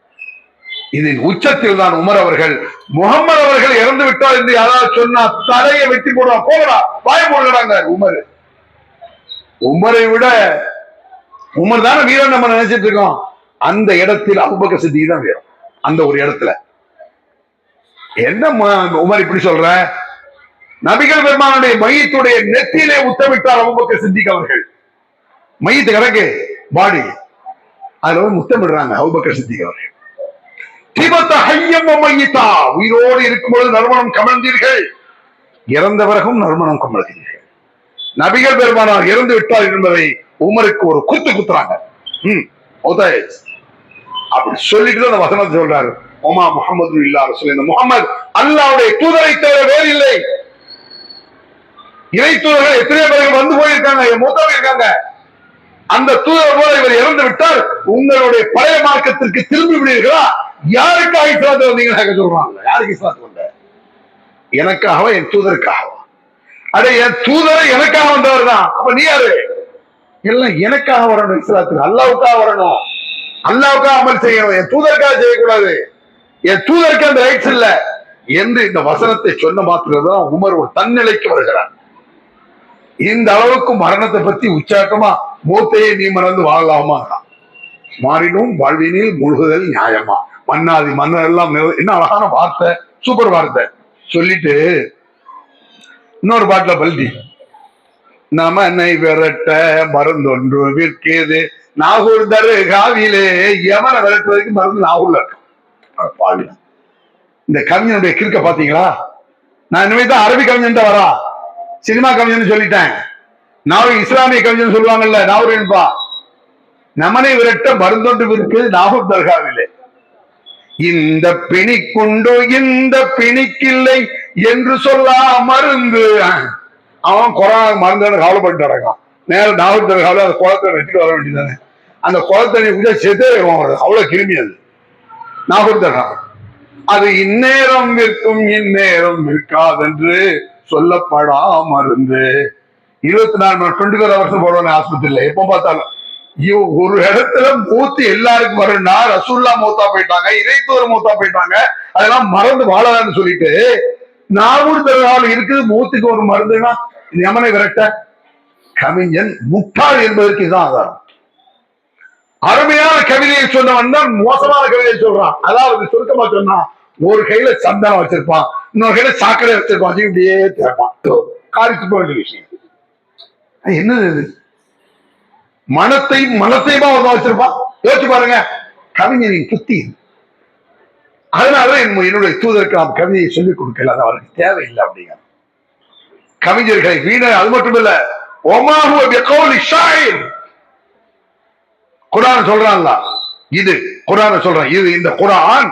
இதன் உச்சத்தில் தான் உமர் அவர்கள், முகமது அவர்கள் இறந்து விட்டார் என்று யாராவது சொன்னா தலையை வெட்டி போடுவா, போகடா வாய் போடுறாங்க. உமரை விட உமர் தானே வீரன் நம்ம நினைச்சிட்டு இருக்கோம். அந்த இடத்தில் அபூபக்கர் சித்திக் தான் வீரம். அந்த ஒரு இடத்துல என்ன உமர் இப்படி சொல்ற? நபிகள் பெருமானுடைய மையத்துடைய நெத்தியிலே முத்தமிட்டார் அபூபக்கர் சித்திக் அவர்கள். மையத்து கிடக்கு பாடி, அதுல முத்தமிடுறாங்க அபூபக்கர் சித்திக் அவர்கள். உயிரோடு இருக்கும்போது நறுமணம் கமழ்ந்தீர்கள், இறந்த பிறகும் நறுமணம் கமழ்ந்தீர்கள். நபிகள் பெருமானார் இறந்து விட்டார் என்பதை உமருக்கு ஒரு குத்துறாங்க. அப்படி சொல்லிட்டு அந்த வசனத்தை சொல்றாரு, ஒமா முஹம்மது இல்லா ரசூல், இந்த முஹம்மது அல்லாஹ்வுடைய தூதரை தவிர வேறு இல்லை. இறை தூதர்கள் எத்தனையோ பேர்கள் வந்து போயிருக்காங்க, மூத்தவங்க இருக்காங்க. அந்த தூதர் போல இவர் இறந்து விட்டால் உங்களுடைய பழைய மார்க்கத்திற்கு திரும்பி விடுவீர்களா? யாருக்காக இஸ்லாத்து வந்தீங்கன்னு சொல்றாங்க. யாருக்கு இஸ்லாத்து வந்த? எனக்காகவா என் தூதருக்காகவா? அட என் தூதரை எனக்காக வந்தவர் தான். அப்ப நீ யாரு? எல்லாம் எனக்காக வரணும், இஸ்லாத்துக்கு அல்லாவுக்காக வரணும், அல்லாவுக்காக அமல் செய்யணும், என் தூதருக்காக செய்யக்கூடாது, என் தூதருக்கு அந்த ரைட்ஸ் இல்ல என்று இந்த வசனத்தை சொன்ன மாத்திரதான் உமர் ஒரு தன்னிலைக்கு வருகிறார். இந்த அளவுக்கு மரணத்தை பத்தி உச்சாட்டமா மூத்தையே நீ மறந்து வாழலாமா, மாறினும் வாழ்வினில் முழுகுதல் நியாயமா, மன்னாதி மன்னர் எல்லாம் என்ன அழகான வார்த்தை, சூப்பர் வார்த்தை சொல்லிட்டு இன்னொரு பாட்டுல பல்டி, நமனை விரட்ட மருந்தொன்று விற்கிறது நாகூர் தர்காவிலே, யமனை விரட்டுறதுக்கு மருந்து நாகூர்ல இருக்கு. இந்த கவிஞனுடைய கிறுக்க பாத்தீங்களா? நான் இனிமே தான் அரபி கவிஞன் தான் வரா, சினிமா கவிஞன் சொல்லிட்டேன். நாகூர் இஸ்லாமிய கவிஞன் சொல்லுவாங்கல்ல, நாகூர்பா. நமனை விரட்ட மருந்தொன்று விற்கிறது நாகூர் தர்காவிலே, இந்த பிணிக்குண்டோ இந்த பிணிக்கில்லை என்று சொல்லா மருந்து. அவன் கொரோனா மருந்து கவலைப்பட்டு நடக்கான். நேரம் நாகூர் தர்காவில் அந்த குளத்தை வெட்டிட்டு வர வேண்டியதானே. அந்த குளத்தண்ணி கூட சேர்த்தே வருது, அவ்வளவு கிருமி அது நாகூர் தர்கா. அது இந்நேரம் விற்கும் இந்நேரம் விற்காதென்று சொல்லப்படா மருந்து. 24 மணி 24 hours போடுவாங்க ஆஸ்பத்திரியில. எப்ப பார்த்தாலும் ஒரு இடத்துல மூத்து எல்லாருக்கும் வரும்னா, ரசூல்லா மூத்தா போயிட்டாங்க, இறைத்தூர் மூத்தா போயிட்டாங்க, அதெல்லாம் மறந்து வாழலான்னு சொல்லிட்டு நாகூர் தர்காவில் இருக்குது மூத்துக்கு ஒரு மருந்துன்னா யமனை விரட்ட கவிஞன் முட்டாள் என்பதற்கு இதுதான் ஆதாரம். அருமையான கவிதையை சொன்னவன் தான் மோசமான கவிதையை சொல்றான். அதாவது சுருக்கமா சொன்னா, ஒரு கையில சந்தனம் வச்சிருப்பான், இன்னொரு கையில சாக்கடை வச்சிருப்பான், இப்படியே திறப்பான். காரித்து போக வேண்டிய விஷயம் என்னது? இது மனத்தை மனத்தையுமா வச்சிருப்பான். யோசிச்சு பாருங்க கவிஞனின் புத்தி. அதனால என்னுடைய தூதருக்கு நாம் கவிதையை சொல்லிக் கொடுக்கல, அது அவருக்கு தேவையில்லை அப்படிங்கிற கவிஞர்களை வீண. அது மட்டும் இல்ல, குர்ஆன் சொல்றான்ல, இது குர்ஆன் சொல்றான், இது இந்த குர்ஆன்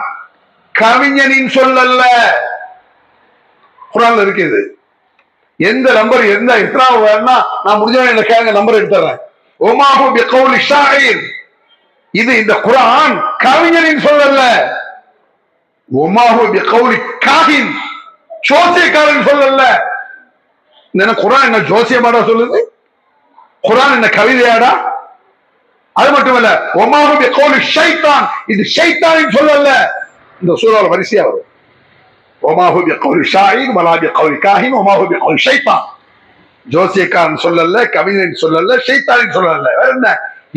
கவிஞனின் சொல்லல்ல. குர்ஆன்ல இருக்கு இது. எந்த நம்பர் எந்த எத்தனாவது வேணா நான் முடிஞ்ச கேங்க நம்பர் எடுத்துறேன். ஒமாஹு பிகௌலி ஷாயிர், இது இந்த குர்ஆன் கவிஞனின் சொல்லல்ல. ஒமாஹு பிகௌலி காஹின், ஜோசியக்காரன் சொல்லல்ல. என்ன குர்ஆன் என்ன ஜோசியமாடா சொல்லுது? குர்ஆன் என்ன கவிதையாடா? அது மட்டும் இல்ல, ஒமாஹு பிகௌலி ஷைத்தான், இது ஷைத்தானின் சொல்லல்ல. இந்த சூறால வரிசையா வரும். ஒமாஹு பிகௌலி ஷாயிர் வலா பிகௌலி காஹின் வமா ஹு பிகௌலி ஷைத்தான். ஜோசியக்காரன் சொல்லல, கவிஞன் சொல்லல, ஷைத்தானின் சொல்லல, வேற என்ன?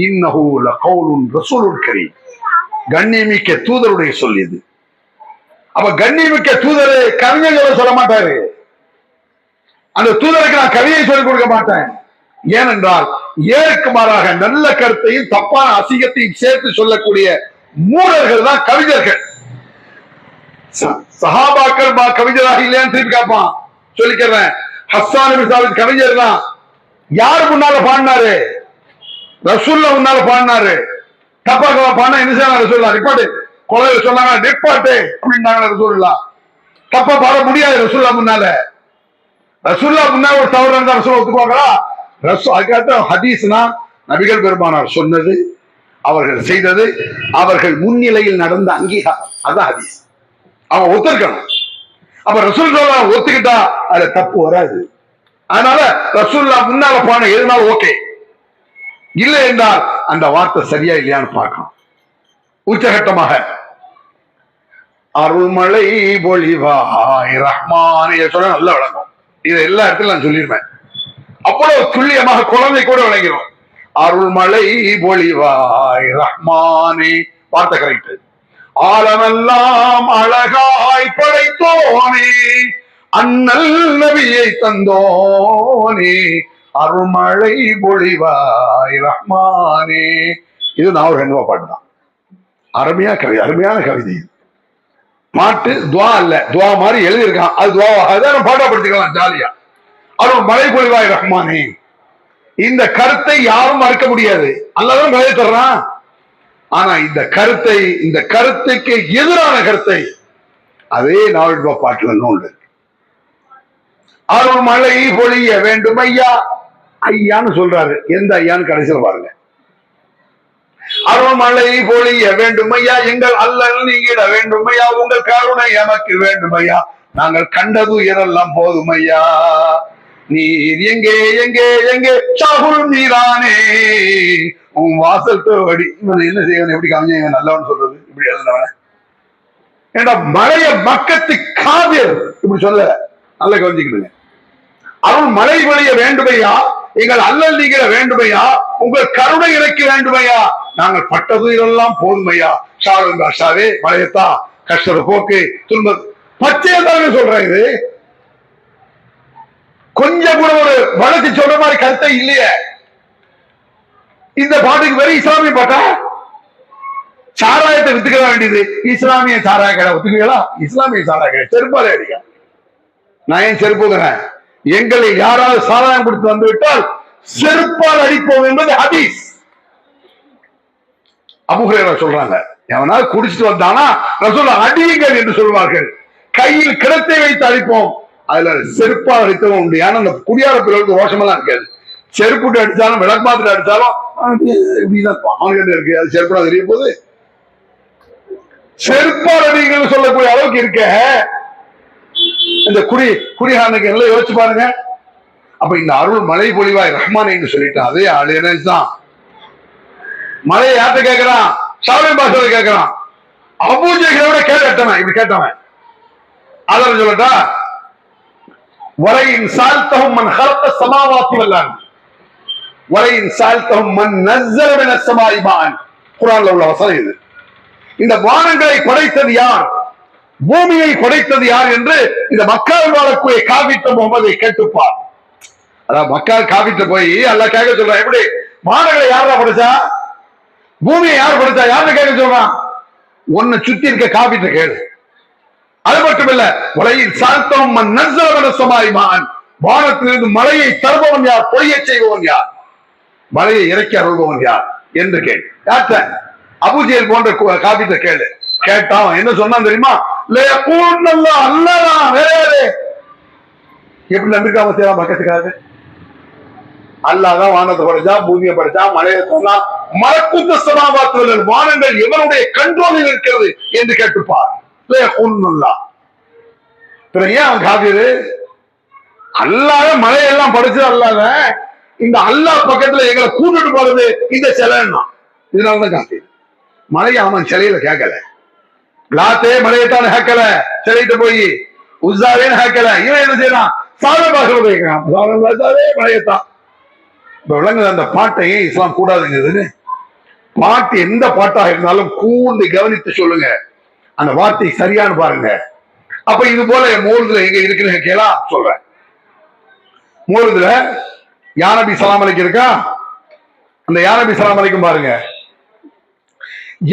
இன்னஹு லகௌலுன் ரசூலுல் கரீம், கண்ணியமிக்க தூதருடைய சொல் இது. அப்ப கண்ணியமிக்க தூதரை கவிஞர் சொல்ல மாட்டாரு. அந்த தூதருக்கு நான் கவியை சொல்லிக் கொடுக்க மாட்டேன். ஏனென்றால் ஏற்கு மாறாக நல்ல கருத்தையும் தப்பான அசிங்கத்தையும் சேர்த்து சொல்லக்கூடிய மூடர்கள் தான் கவிஞர்கள். சஹாபாக்கள் கவிஞராக இல்லையான்னு திருப்பி கேட்பான். சொல்லிக்கிறேன், ஹஸ்ஸான் கவிஞர் தான். யாரு முன்னால பாடினாரு? ரசூல்லா முன்னால பாடினாரு. தப்பாக பாடினா என்ன செய்யலாம்? ரசூல்லா ரிப்பாட்டு கொலையில சொன்னாங்க, ரிப்பாட்டு அப்படின்னாங்க. ரசூல்லா தப்பா பாட முடியாது. ரசூல்லா முன்னால, ரசூல்லா முன்னால ஒரு தவறு இருந்தா ரசூல்லா ஒத்துக்குவாங்களா? அதுக்காக ஹதீஸ்னா நபிகள் பெருமானார் சொன்னது, அவர்கள் செய்தது, அவர்கள் முன்னிலையில் நடந்த அங்கீகாரம், அதான் ஹதீஸ். அவன் ஒத்துக்கணும். அப்ப ரசூல்லா ஒத்துக்கிட்டா அதுல தப்பு வராது. அதனால ரசூல்லா முன்னால பாட எதுனாலும் ஓகே. இல்லை என்றால் அந்த வார்த்தை சரியா இல்லையான்னு பார்க்கணும். உச்சகட்டமாக அருள்மழை பொழிவாய் ரஹ்மான் சொல்ல நல்லா விளங்கும். இதை எல்லா இடத்துல நான் சொல்லிருவேன். அவ்வளவு துல்லியமாக குழந்தை கூட விளங்கிறோம். அருள்மழை பொழிவாய் ரஹ்மானே, வார்த்தை கரெக்ட். ஆலமெல்லாம் அழகாய் படைத்தோனே, அண்ணல் நபியை தந்தோனே, அருள்மழை பொழிவாய் ரஹ்மானே. இது நான் ஒரு ரெண்டு பாட்டு தான். அருமையா கவிதை, அருமையான கவிதை. பாட்டு துவா அல்ல, துவா மாதிரி எழுதியிருக்கான். அது துவா, அதான் பாட்டா படிச்சுக்கலாம் ஜாலியா. அருள் மழை பொழிவாய் ரஹ்மானே. இந்த கருத்தை யாரும் மறுக்க முடியாது. அல்லாதான் மழை தர்றான். ஆனா இந்த கருத்தை, இந்த கருத்துக்கு எதிரான கருத்தை அதே நாவல் பாட்டுல உண்டு. அருள் மழை பொழிய வேண்டும் ஐயா, ஐயான்னு சொல்றாரு. எந்த ஐயான்னு கடைசியில் பாருங்க. அருள் மழை பொழிய வேண்டும் ஐயா, எங்கள் அல்லல் நீங்கிட வேண்டும் ஐயா, உங்கள் கருணை எமக்கு வேண்டும் ஐயா, நாங்கள் கண்டது இதெல்லாம் போதும் ஐயா, நீர் எங்கே எங்கே எங்கே சாகுல் நீரானே, உன் வாசல் தோடி. என்ன செய்யணும்? எப்படி கவிஞங்க நல்லவன்னு சொல்றது? இப்படி எழுதினவன ஏண்டா மழைய மக்கத்து காவிர் இப்படி சொல்ல நல்ல கவனிச்சுக்கிடுங்க. அருள் மழை பொழிய வேண்டுமையா, எங்கள் அல்லல் நீங்கிட வேண்டுமையா, உங்கள் கருணை இறக்க வேண்டுமையா, நாங்கள் பட்டது இதெல்லாம் போதுமையா, ஷாருன் பாஷாவே மழையத்தா, கஷ்டத போக்கு, துன்ப பச்சையதான சொல்றேன். இது கொஞ்சம் கூட ஒரு வளர்ச்சி சொல்ற மாதிரி கருத்தை இல்லையே. இந்த பாட்டுக்கு வெறும் இஸ்லாமிய பாட்டா? சாராயத்தை வித்துக்க வேண்டியது இஸ்லாமிய சாராய கடை ஒத்துக்குவீங்களா? இஸ்லாமிய சாராய கடை செருப்பாலே அடிக்க. நான் ஏன் செருப்புகிறேன்? எங்களை யாராவது சாராயம் கொடுத்து வந்து விட்டால் செருப்பால் அடிப்போம் என்பது ஹதீஸ். அபூ ஹுரைரா சொல்றாங்க, எவனாவது குடிச்சிட்டு வந்தானா ரசூலுல்லாஹ் அடியுங்கள் என்று சொல்வார்கள். கையில் கிடத்தை வைத்து அடிப்போம், அதுல செருப்பால் அடித்தவன் உண்டு. ஏன்னா அந்த குடியார பிள்ளைகளுக்கு ரோஷமெல்லாம் இருக்காது. செருப்புட்டு அடிச்சாலும் விளக்கு மாத்திரை அடிச்சாலும் அவனுக்கு இருக்கு, அது செருப்பா தெரிய போது. செருப்பால் அடிங்கள் சொல்லக்கூடிய அளவுக்கு இருக்க இந்த குடிகாரனுக்கு எல்லாம் யோசிச்சு பாருங்க. அப்ப இந்த அருள் மழை பொழிவாய் ரஹ்மான் என்று சொல்லிட்டு அதே ஆளுதான் மழையை யார்கிட்ட கேட்கிறான்? ஷாருன் பாஷாவை கேட்கிறான். அபூ ஜஹலோட கேட்டவன் இப்படி கேட்டவன் அதான் சொல்லட்டா, வரையின் சால்தஹும் மன் ஹலக ஸமாவாத்தி வல் அர்த் வரையின் சால்தஹும் மன் நஸல மினஸ் ஸமாஇ மாஅன். குர்ஆன்ல உள்ள வசனம் இது. இந்த வானங்களை படைத்தது யார், பூமியை படைத்தது யார் என்று இந்த மக்காவில் வாழக்கூடிய காபித்த முகமதை கேட்டுப்பார். அதான் மக்கா காபித்த போய் அல்லாஹ் கேட்க சொல்றான், எப்படி வானங்களை யாரா படைச்சா, பூமியை யார் படைச்சா, யாருன்னு கேட்க சொல்றான். ஒன்னு சுத்தி இருக்க காபித்த கேளு. அது மட்டும் இல்ல, உலகில் சாழ்த்தம் மன் நஸல மினஸ் ஸமாஇ மாஅன், வானத்திலிருந்து மழையை தருபவன் யார், பொழிய செய்பவன் யார், மழையை இறக்கி அருள்பவன் யார் என்று கேள். யார்ட்ட? அபூ ஜஹல் போன்ற காபித்த கேளு. கேட்டான் என்ன சொன்னான் தெரியுமா? அல்லாஹ் வேற யாரு? எப்படி நம்பிக்காம செய்யலாம் பக்கத்துக்காக? அல்லாஹ் வானத்தை படைச்சா, பூமியை படைச்சா, மழையை சொன்னா, மலக்குத்த ஸமாவாத்தி, வானங்கள் எவனுடைய கண்ட்ரோலில் இருக்கிறது என்று கேட்டுப்பார். ஏன் காப்பீரு? அல்லாத மழையெல்லாம் படைச்சு அல்லாத இந்த அல்லாஹ் பக்கத்துல எங்களை கூட்டிட்டு போறது இந்த சிலைன்னா, இதனாலதான் காப்பீரு. மழையை அவன் சிலையில கேட்கல, லாத்தே மழையத்தான் கேட்கல, சிலையிட்டு போய் உஸாவேன்னு கேட்கல. இவன் என்ன செய்யறான்? சாதனை பாஷை கேட்கலாம். சாதனை பாஷாவே பழையத்தான். இப்ப விளங்குது அந்த பாட்டை இஸ்லாம் கூடாதுங்கிறதுன்னு. பாட்டு எந்த பாட்டாக இருந்தாலும் கூர்ந்து கவனித்து சொல்லுங்க, அந்த வார்த்தை சரியானு பாருங்க. அப்ப இது போல மௌலிதுல எங்க இருக்குன்னு கேளா சொல்றேன். மௌலிதுல யா நபி ஸல்லல்லாஹு அலைஹி இருக்கா, அந்த யா நபி ஸல்லல்லாஹு அலைஹி பாருங்க.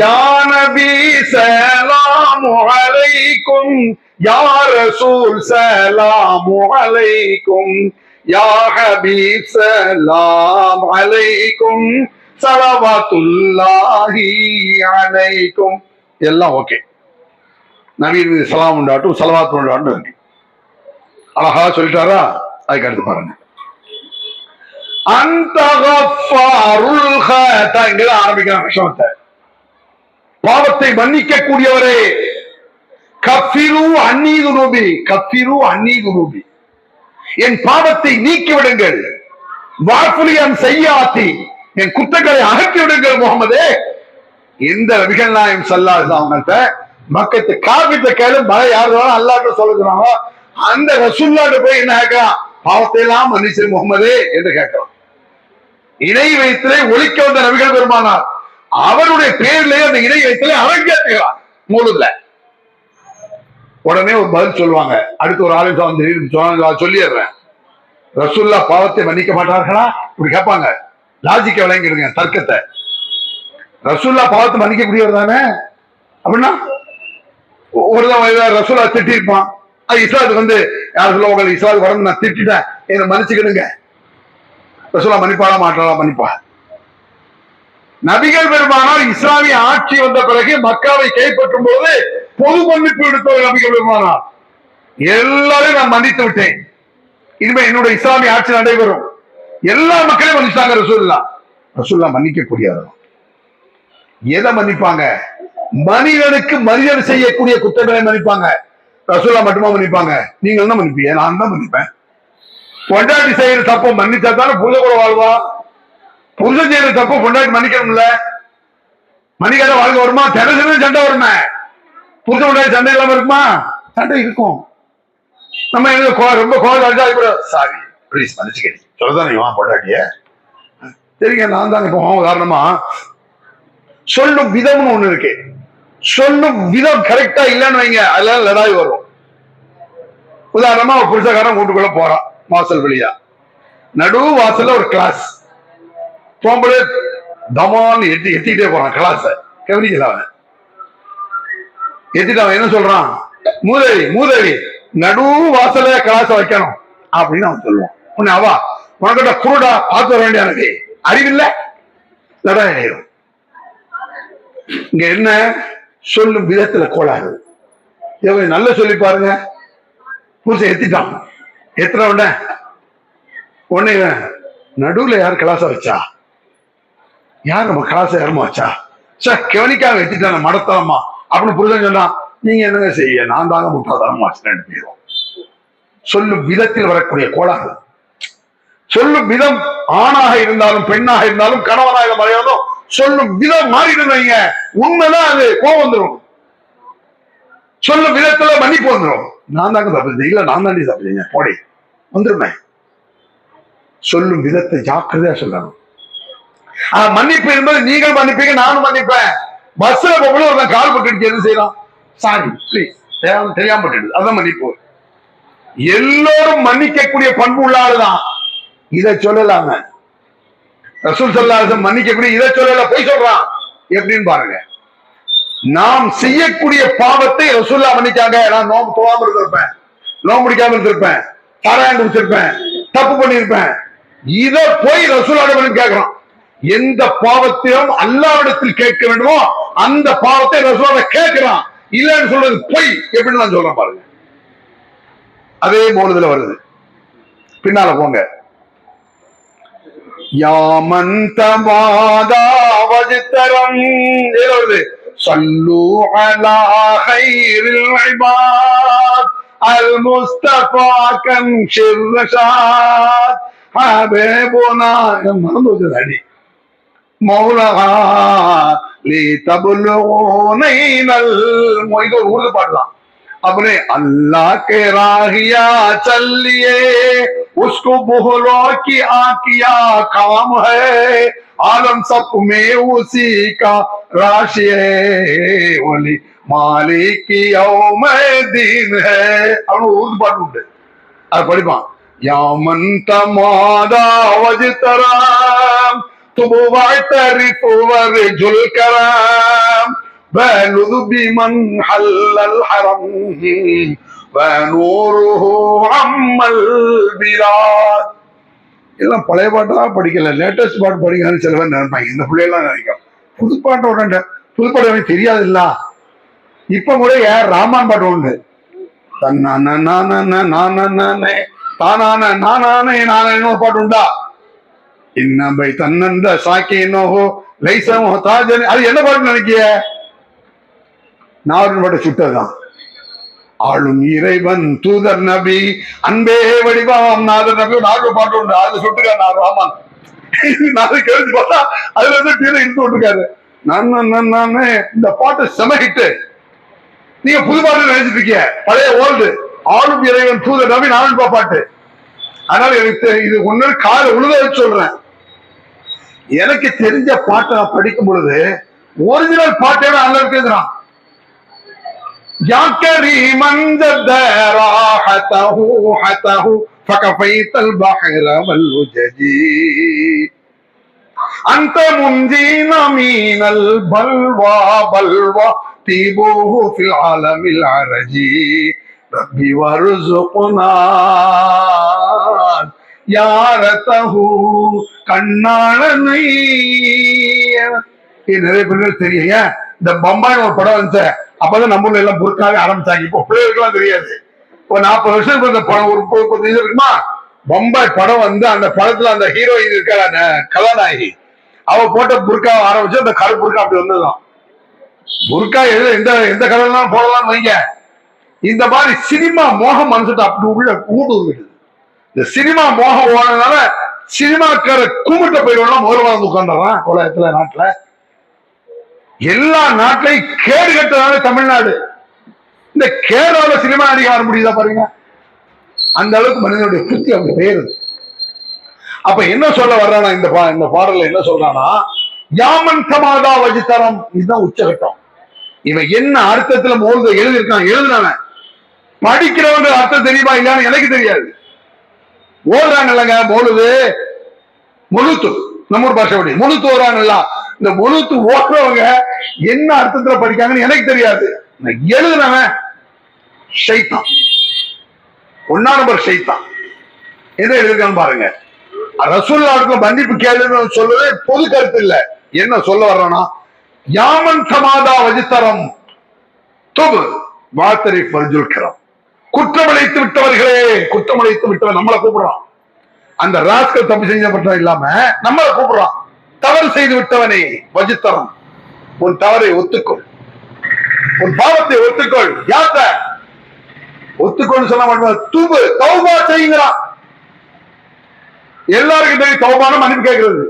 யா நபி ஸல்லல்லாஹு அலைக்கும், யா ரசூல் ஸல்லல்லாஹு அலைக்கும், யா ஹபீப் ஸல்லல்லாஹு அலைக்கும், ஸலவாத்துல்லாஹி அலைக்கும். எல்லாம் ஓகே. நபி சலாம் உண்டாட்டும் ஸலவாத்து உண்டாட்டும் இருக்கு. அழகா சொல்லிட்டாரா? அதுக்கு அடுத்து பாருங்க. அந்த ஆரம்பிக்கிறான் விஷமத்தை. பாவத்தை மன்னிக்க கூடியவரே, கஃபிரு அன்னி துனூபி, கஃபிரு அன்னி துனூபி, என் பாவத்தை நீக்கி விடுங்கள். வாஃபுலியன் செய்யாத்தி, என் குற்றங்களை அகற்றி விடுங்கள் முகமதே. இந்த நபிகள் நாயகம் ஸல்லல்லாஹு அலைஹி அவங்கள்ட்ட மக்கத்து காபித்த கேளு, மழை யாரு அல்லாஹ்ட்ட சொல்லுகிறாங்க. அந்த ரசூலுல்லாஹ்ட்ட போய் என்ன கேட்கிறான்? பாவத்தை எல்லாம் மன்னிச்சு முகமதே என்று கேட்கிறான். இணை வைத்தலை ஒழிக்க வந்த நபிகள் பெருமானார் அவருடைய பேரிலேயே அந்த இணை வைத்தலை அரங்கேற்றுகிறார் மௌலிதுல. உடனே ஒரு பதில் சொல்லுவாங்க. அடுத்து ஒரு ஆளும் சொல்லிடுறேன். ரசூலுல்லாஹ் பாவத்தை மன்னிக்க மாட்டார்களா? இப்படி கேட்பாங்க. லாஜிக்க விளங்கிடுங்க தர்க்கத்தை. ரசூலுல்லாஹ் பாவத்தை மன்னிக்க கூடியவர் தானே. அப்படின்னா ஒரு ரசூலுல்லாஹ் திட்டி இருப்பான். இஸ்லாத்துக்கு வந்து யார் சொல்ல, உங்களுக்கு இஸ்லாத்துக்கு வரணும், நான் திட்டேன், என்ன மன்னிச்சுக்கிடுங்க. ரசூலுல்லாஹ் மன்னிப்பாளா மாட்டாளா? மன்னிப்பா. நபிகள் பெருமானார் இஸ்லாமிய ஆட்சி வந்த பிறகு மக்காவை கைப்பற்றும் போது பொது மன்னிப்பு எடுத்தவர் நபிகள் பெருமானார். எல்லாரையும் நான் மன்னித்து விட்டேன், இனிமே என்னுடைய இஸ்லாமிய ஆட்சி நடைபெறும். எல்லா மக்களையும் மன்னிச்சாங்க ரசூலுல்லாஹ். ரசூலுல்லாஹ் மன்னிக்கக்கூடியவர். எதை மன்னிப்பாங்க? மனிதனுக்கு மனிதன் செய்யக்கூடிய குற்றங்களை மன்னிப்பாங்க. ரசூலுல்லாஹ் மட்டுமா மன்னிப்பாங்க? நீங்க தான் மன்னிப்பீங்க, நான் தான் மன்னிப்பேன். பொண்டாட்டி செய்யற தப்ப மன்னிச்சா தானே புரித கூட வாழ்வா. புருஷன் செய்யற தப்ப பொண்டாட்டி மன்னிக்கணும்ல. மன்னிக்காத வாழ்க்கை வருமா? தினசரி சண்டை வருமே. புருஷன் பொண்டாட்டி சண்டை இல்லாம இருக்குமா? சண்டை இருக்கும். நம்ம ரொம்ப கோவம், சாரி ப்ளீஸ் மன்னிச்சுக்கடி சொல்லதானே பொண்டாட்டிய. சரிங்க, நான் தான் இப்போ உதாரணமா சொல்லும் விதம்னு ஒண்ணு இருக்கு. சொல்லும் விதம் கரெக்டா இல்லைன்னு வைங்க, அதெல்லாம் லடாய் வரும். உதாரணமா ஒரு புருஷக்காரன் வீட்டுக்குள்ள போறான், வாசல் வழியா. நடு வாசல்ல ஒரு கிளாஸ் போகும்போது தமான்னு எத்திட்டே போறான். கிளாஸ கவனிக்கல அவன். எத்திட்டு அவன் என்ன சொல்றான்? மூதேவி மூதேவி, நடு வாசல்ல கிளாஸ வைக்கணும் அப்படின்னு அவன் சொல்லுவான். உன்னை அவா உனக்கிட்ட குருடா பார்த்து வர வேண்டிய எனக்கு அறிவில்லை, லடாயிரும். இங்க என்ன? சொல்லும் விதத்துல கோளாறு. நல்ல சொல்லி பாருங்க. புருஷன் எத்திட்டான், எத்தனை உடனே நடுவுல யார் கிளாஸ வச்சா? யார் நம்ம கிளாஸ யாருமா வச்சா? சார் கவனிக்காம எத்திட்டான் மடத்தனமா அப்படின்னு புருஷன் சொன்னா, நீங்க என்னங்க செய்ய, நான் தாங்க முட்டாதனமா வச்சுட்டு போயிடும். சொல்லும் விதத்தில் வரக்கூடிய கோளாறு. சொல்லும் விதம் ஆணாக இருந்தாலும் பெண்ணாக இருந்தாலும் கணவனாக மறையாலும் சொல்லும் விதம் மாறிடுங்க. உண்மைதான் அது கோவம் வந்துடும். சொல்லும் விதத்துல மன்னிப்பு வந்துடும். நான் தாங்க தப்பு இல்ல, நான் தாண்டி தப்பு போடி வந்துருமே. சொல்லும் விதத்தை ஜாக்கிரதையா சொல்லணும். மன்னிப்பு என்பது நீங்கள் மன்னிப்பீங்க, நானும் மன்னிப்பேன். பஸ்ல போகல ஒரு கால் பட்டு எது செய்யலாம்? சாரி பிளீஸ், தெரியாம பட்டு, அதான் மன்னிப்பு. எல்லோரும் மன்னிக்கக்கூடிய பண்பு உள்ள ஆளுதான். இதை சொல்லலாங்க. ரசூல் ஸல்லல்லாஹு அலைஹி வஸல்லம் மன்னிக்கக்கூடிய இதை சொல்லல, போய் சொல்றான். எப்படின்னு பாருங்க. நாம் செய்யக்கூடிய பாவத்தை ரசூலுல்லாஹ் மன்னிக்காங்க. நான் நோம்பு தொழாம இருந்திருப்பேன், நோம்பு முடிக்காம இருந்திருப்பேன், சாராயம் குடிச்சிருப்பேன், தப்பு பண்ணிருப்பேன். இத போய் ரசூலுல்லாஹ் கேட்கிறான். எந்த பாவத்தையும் அல்லாஹ்விடத்தில் கேட்க வேண்டுமோ அந்த பாவத்தை ரசூலுல்லாஹ் கேட்கிறான். இல்லன்னு சொல்றது பொய். எப்படின்னு நான் சொல்றேன் பாருங்க. அதே மௌலிதுல வருது. பின்னால போங்க. யாமன் தமாதா வஜ்தரம் வருது. சல்லு அலா கைரில் இபாத் அல் முஸ்தஃபா கம் ஷிர்ரஷாத் ஹபீபுனா. மறந்து வச்சது அடி. மௌலா லி தபுலுனைனல். இது ஒரு ஊர்ல பாடலாம். अपने अल्लाह के राहिया चलिए, उसको बोलो कि आकिया काम है, आलम सब में उसी का राशि है, वली मालिक यौम दीन है. அவனு ஊர் பாட்டு உண்டு, அது படிப்பான். யாமன் தமாதா வஜ்தராம் துபு வாய்தரிஃபு வர்ஜுல் கராம் வலுது பிமன் ஹல்லல் ஹரம் வனூருஹு அம்மல் பிலாத். இதெல்லாம் பழைய பாட்டா படிக்கல, லேட்டஸ்ட் பாட்டு படிக்கலாம்னு சில பேர் நினைப்பாங்க. இந்த பிள்ளையெல்லாம் நினைக்கும் புதுப்பாட்டு உடனே, புதுப்பாட்டு எனக்கு தெரியாது இல்ல. இப்ப கூட யார் ராமான் பாட்டு உண்டு, தன்னான பாட்டு உண்டா, இன்னபை தன்னந்த சாக்கினோஹோ லைசமோ தாஜனி, அது என்ன பாட்டு நினைக்கிய? நாவரின் பாட்டை சுட்டதுதான். ஆளும் இறைவன் தூதர் நபி அன்பே வடிவாம் நாதர் நபி நாலு பாட்டு உண்டு, அது சுட்டுக்காரு நான் ராமான். நாலு கேள்வி பார்த்தா அதுல இருந்து டீல இருந்து விட்டுருக்காரு. நான் இந்த பாட்டு செமஹிட்டு. நீங்க புது பாட்டு நினைச்சிட்டு இருக்கீங்க, பழைய ஓல்டு. ஆளும் இறைவன் தூதர் நபி நாவன் பாட்டு. அதனால எனக்கு இது ஒண்ணு கால உழுத சொல்றேன். எனக்கு தெரிஞ்ச பாட்டை நான் படிக்கும் பொழுது ஒரிஜினல் பாட்டே அல்ல இருக்குறான். யாக்கரி மன்ஜதராஹதஹு ஹதஹு ஃபகஃபைத்தல் பஹர வல்லுஜஜி அந்த முன்ஜீனா மீனல் பல்வா பல்வா தீபுஹு ஃபில் ஆலமில் அரஜி ரப்பி வர்ஸுக்னா யாரதஹு கண்ணாளனை. நிறைய பேருக்கு தெரியுங்க, இந்த பம்பாய் ஒரு படம் வந்து அப்பதான் நம்ம ஊர்ல எல்லாம் புர்காவே ஆரம்பிச்சாங்க. இப்போ பிள்ளைகளுக்குலாம் தெரியாது. ஒரு 40 வருஷத்துக்கு இந்த படம், ஒரு 30 இது இருக்குமா, பம்பாய் படம் வந்து அந்த படத்துல அந்த ஹீரோயின் இருக்க அந்த கதாநாயகி அவ போட்ட புர்காவை ஆரம்பிச்சு அந்த கரு புர்கா அப்படி வந்ததுதான். புர்கா எந்த எந்த கலர்லாம் போடலாம் வைங்க. இந்த மாதிரி சினிமா மோகம் மனசுட்டு அப்படி உள்ள ஊடுருவிடுது. இந்த சினிமா மோகம் ஓடுறதுனால சினிமாக்கார கும்பிட்ட போயிடுவோம். முதல்ல வந்து உட்காந்துறான் உலகத்துல, நாட்டுல எல்லா நாட்டிலையும் கேடு கட்டதால தமிழ்நாடு. இந்த கேடால சினிமா நடிக்க வர முடியுதா பாருங்க. அந்த அளவுக்கு மனிதனுடைய புத்தி அவங்க பெயருது. அப்ப என்ன சொல்ல வர்றானா இந்த பாடல்ல என்ன சொல்றானா, யாமன் தமாதா வஜ்தரம், இதுதான் உச்சகட்டம். இவன் என்ன அர்த்தத்துல மோல்த எழுதியிருக்கான், எழுதுனான படிக்கிறவங்க அர்த்தம் தெரியுமா இல்லையான்னு எனக்கு தெரியாது. ஓடுறாங்கல்லங்க மோலுது, முழுத்து நம்ம பாஷைப்படி முழுத்து ஓடுறாங்கல்ல, இந்த முழுத்து ஓடுறவங்க என்ன அர்த்தத்துல படிக்காங்கன்னு எனக்கு தெரியாது. எழுதுனவன் ஷைத்தான், 1 நம்பர் ஷைத்தான். எதை எழுதிருக்கான்னு பாருங்க. ரசூலுல்லாஹ்வுக்கு மன்னிப்பு கேளுன்னு சொல்றது பொது கருத்து இல்ல. என்ன சொல்ல வர்றானா, யாமன் சமாதா வஜ்தரம் துபு வாத்தரி ஃபர்ஜுல் கரம். குற்றமளித்து விட்டவர்களே, குற்றமளித்து விட்டவன் நம்மளை கூப்பிடுறான். அந்த ராஸ்கல் தப்பு செஞ்சப்பட்ட இல்லாம நம்மளை கூப்பிடுறான். தவறு செய்து விட்டவனே வஜ்தரம், உன் தவறை ஒத்துக்கொள், உன் பாவத்தை ஒத்துக்கொள். யாத்த ஒத்துக்கொள் சொல்ல மாட்டேன், துபு தௌபா செய்யுங்கிறான். எல்லாருக்கும் தெரியும் தௌபான மன்னிப்பு கேட்கிறது.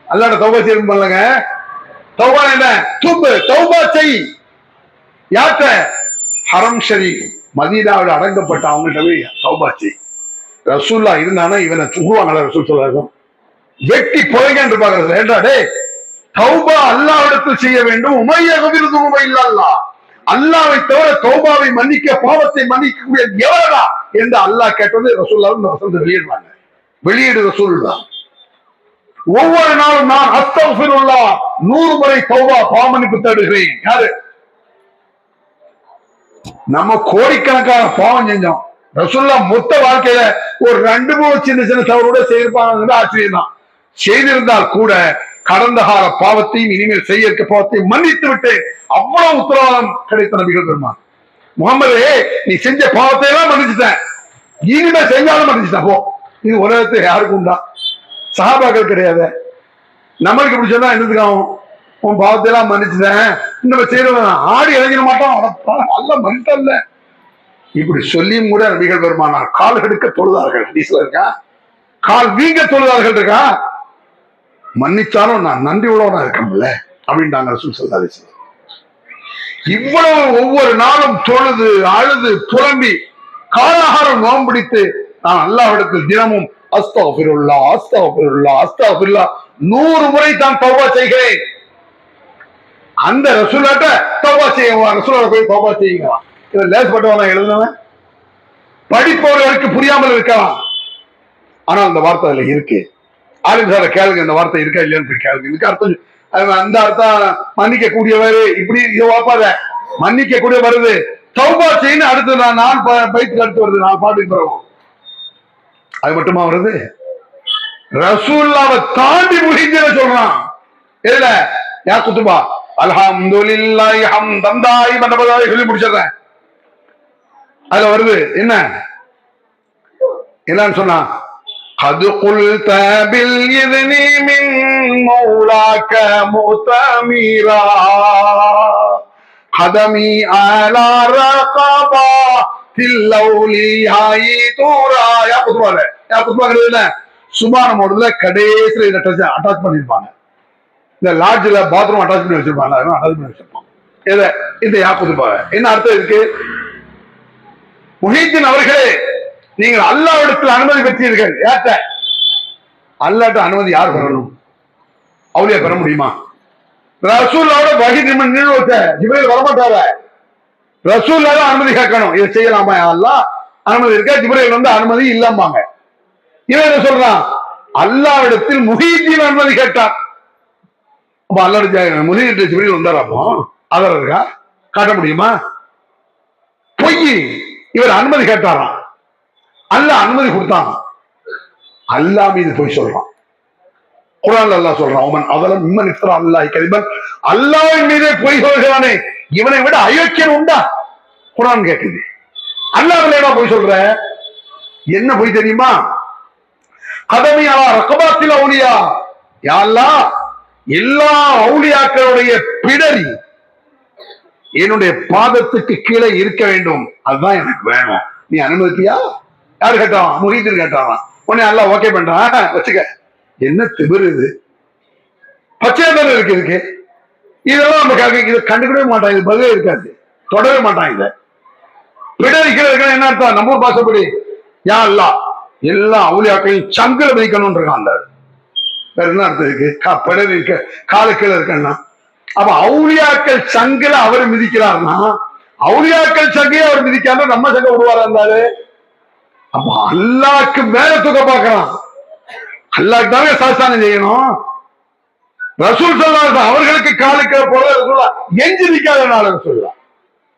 அல்லாஹ் தௌபா செய்யும் பண்ணலங்க. தௌபா என்ன? துபு தௌபா செய். யாத்த ஹரம் ஷரீஃப் மதீனாவில் அடங்கப்பட்ட அவங்கள்ட்ட போய் தௌபா செய். ரசூல்லா இருந்தானா இவனை சுகுவாங்களா? ரசூல் சொல்றாங்க வெட்டி புழைங்க என்று பாக்குறது. ஏண்டா டே, தௌபா அல்லாஹ்விடத்தில் செய்ய வேண்டும். உமையகவிருது உமை இல்லல்லா, அல்லாஹ்வை தவிர தௌபாவை மன்னிக்க, பாவத்தை மன்னிக்கக்கூடிய எவரா என்று அல்லாஹ் கேட்டது ரசூலுல்லாஹ் வெளியிடுவாங்க. வெளியீடு ரசூலுல்லாஹ். ஒவ்வொரு நாளும் நான் அஸ்தக்ஃபிருல்லாஹ் 100 முறை தௌபா பாவமன்னிப்பு தேடுகிறேன். யாரு? நம்ம கோடிக்கணக்கான பாவம் செஞ்சோம். ரசூலுல்லாஹ் மொத்த வாழ்க்கையில ஒரு 2-3 சின்ன சின்ன தவறோட செய்திருப்பாங்க. ஆச்சரியம் தான். செய்திருந்தால் கூட கடந்த கால பாவத்தையும் இனிமேல் செய்ய இருக்க பாவத்தையும் மன்னித்து விட்டு அவ்வளவு உத்தரவாதம் கிடைத்த நபிகள் பெருமான். முகமது, நீ செஞ்ச பாவத்தை எல்லாம் மன்னிச்சுட்டேன், இனிமே செஞ்சாலும் மன்னிச்சுட்டேன் போ. இது உலகத்தை யாருக்கும் உண்டா? சஹாபாக்கள் கிடையாது. நம்மளுக்கு இப்படி சொன்னா என்னதுக்காகும்? உன் பாவத்தை எல்லாம் மன்னிச்சுட்டேன், இன்னும் செய்யறவன் ஆடி இறங்கிட மாட்டான், அல்ல மன்னிட்டல்ல. இப்படி சொல்லியும் கூட நபிகள் பெருமானார் கால் எடுக்க தொழுதார்கள். ஹதீஸ்ல இருக்கா? கால் வீங்க தொழுதார்கள் இருக்கா? மன்னிச்சாலும் நான் நன்றி உள்ளவனா இருக்கணும்ல அப்படின்ட்டாங்க ரசூல் ஸல்லல்லாஹு அலைஹி வஸல்லம். இவ்வளவு ஒவ்வொரு நாளும் தொழுது அழுது புலம்பி காலாகாரம் நோம்பிடித்து நான் அல்லாஹ்விடத்தில் தினமும் அஸ்தக்ஃபிருல்லாஹ் அஸ்தக்ஃபிருல்லாஹ் அஸ்தக்ஃபிருல்லாஹ் 100 முறை தான் தௌபா செய்கிறேன். அந்த ரசூலாட்ட தௌபா செய்ய ரசூலோட போய் தௌபா செய்யுங்க. இதை லேசப்பட்டவனா எழுதுனவன் படிப்பவர்களுக்கு புரியாமல் இருக்கலாம். ஆனால் அந்த வார்த்தை அதுல இருக்கு. ஆலிம் சார கேளுங்க, இந்த வார்த்தை இருக்கா இல்லையான்னு கேளுங்க. இதுக்கு அர்த்தம் அந்த அர்த்தம் மன்னிக்க கூடியவர் இப்படி இதை வாப்பாத மன்னிக்க கூடிய வருது. தௌபா செய்யணும் அடுத்து நான் பைத்துக்கு அடுத்து வருது, நான் பாட்டுக்கு பிறகு அது மட்டுமா வருது? ரசூல்லாவை தாண்டி முஹிதீன சொல்றான். இல்ல யா குத்துபா அல்ஹம்துலில்லாஹி ஹம்தன் தாயிபன் அபதாய் சொல்லி முடிச்சிடுறேன். அதுல வருது என்ன என்னன்னு சொன்னா قد قلت بالإذن من مولاك مؤتمرا قدمي على رقبة الأولياء ترى يا குத்துபால யா குத்துபால சுபான மோடுல கடைசில இத அட்டாச் பண்ணிருப்பாங்க. இந்த லாட்ஜ்ல பாத்ரூம் அட்டாச் பண்ணி வச்சிருப்பாங்க. அட்டாச் பண்ணி வச்சிருப்பாங்க. இந்த யா குத்துபால என்ன அர்த்தம் இருக்கு? முஹிதீன் அவர்களே, நீங்கள் அல்லாஹ்விடத்தில் அனுமதி பெற்றீர்கள். ஏற்ற அல்லாஹ்ட்ட அனுமதி யார் பெறணும்? அவுலியா பெற முடியுமா? ரசூலோட வஹி நிறுவத்த ஜிப்ரீல் வரமாட்டார. ரசூலால அனுமதி கேட்கணும். இதை செய்யலாமா? அல்லாஹ் அனுமதி இருக்கா? ஜிப்ரீல் வந்து அனுமதி இல்லாமாங்க. இவன் என்ன சொல்றான்? அல்லாஹ்விடத்தில் முஹிதீன் அனுமதி கேட்டான். அப்ப அல்லாஹ் முஹிதீன் ஜிப்ரீல் வந்தாராமோ ஆதாரம் இருக்கா? காட்ட முடியுமா? பொய். இவர் அனுமதி கேட்டாராம். அல்லாஹ் அனுமதி கொடுத்தான். அல்லாஹ் மீது போய் சொல்றான். குர்ஆன்ல அல்லாஹ் சொல்றான், அவன் அதெல்லாம் இம்மன் இஃப்தரா அல்லாஹி கதிபன், அல்லாஹ்வின் மீதே போய் சொல்கிறானே இவனை விட அயோக்கியன் உண்டா? குர்ஆன் கேக்குது. அல்லாஹ் மேல போய் சொல்ற என்ன போய் தெரியுமா? கதமி அலா ரகபாத்தில் அவுலியா, யா அல்லாஹ் எல்லா அவுலியாக்களுடைய பிடரி என்னுடைய பாதத்துக்கு கீழே இருக்க வேண்டும். அதுதான் எனக்கு வேணும். நீ அனுமதியா? யாரு கேட்டான்? முஹிதீன் கேட்டான். உடனே அல்லாஹ் ஓகே பண்றான். வச்சுக்க. என்ன திமிரு இது? பச்சையாதான் இருக்கு இதுக்கு. இதெல்லாம் நம்ம இதை கண்டுக்கவே மாட்டான். இது பதிலே இருக்காது, தொடவே மாட்டான். இதை பிடரிக்கிறது என்ன அர்த்தம்? நம்ம பாசப்படி யா அல்லாஹ் எல்லா அவுலியாக்களையும் சங்கில மிதிக்கணும் இருக்கான். அந்த வேற என்ன அர்த்தம் இருக்கு? பிடரி இருக்க கால கீழே இருக்கன்னா அப்ப அவுலியாக்கள் சங்கில அவர் மிதிக்கிறார்னா அவுலியாக்கள் சங்கையை அவர் மிதிக்காம நம்ம சங்க விடுவாரா இருந்தாரு? அப்ப அல்லாஹ்க்கு மேல தூக்க பாக்குறான். அல்லாஹ்க்கு தானே சாஸ்தானம் செய்யணும். ரசூல் ஸல்லல்லாஹு அவர்களுக்கு காலுக்கு போல எஞ்சி நிக்காதனால சொல்லலாம்.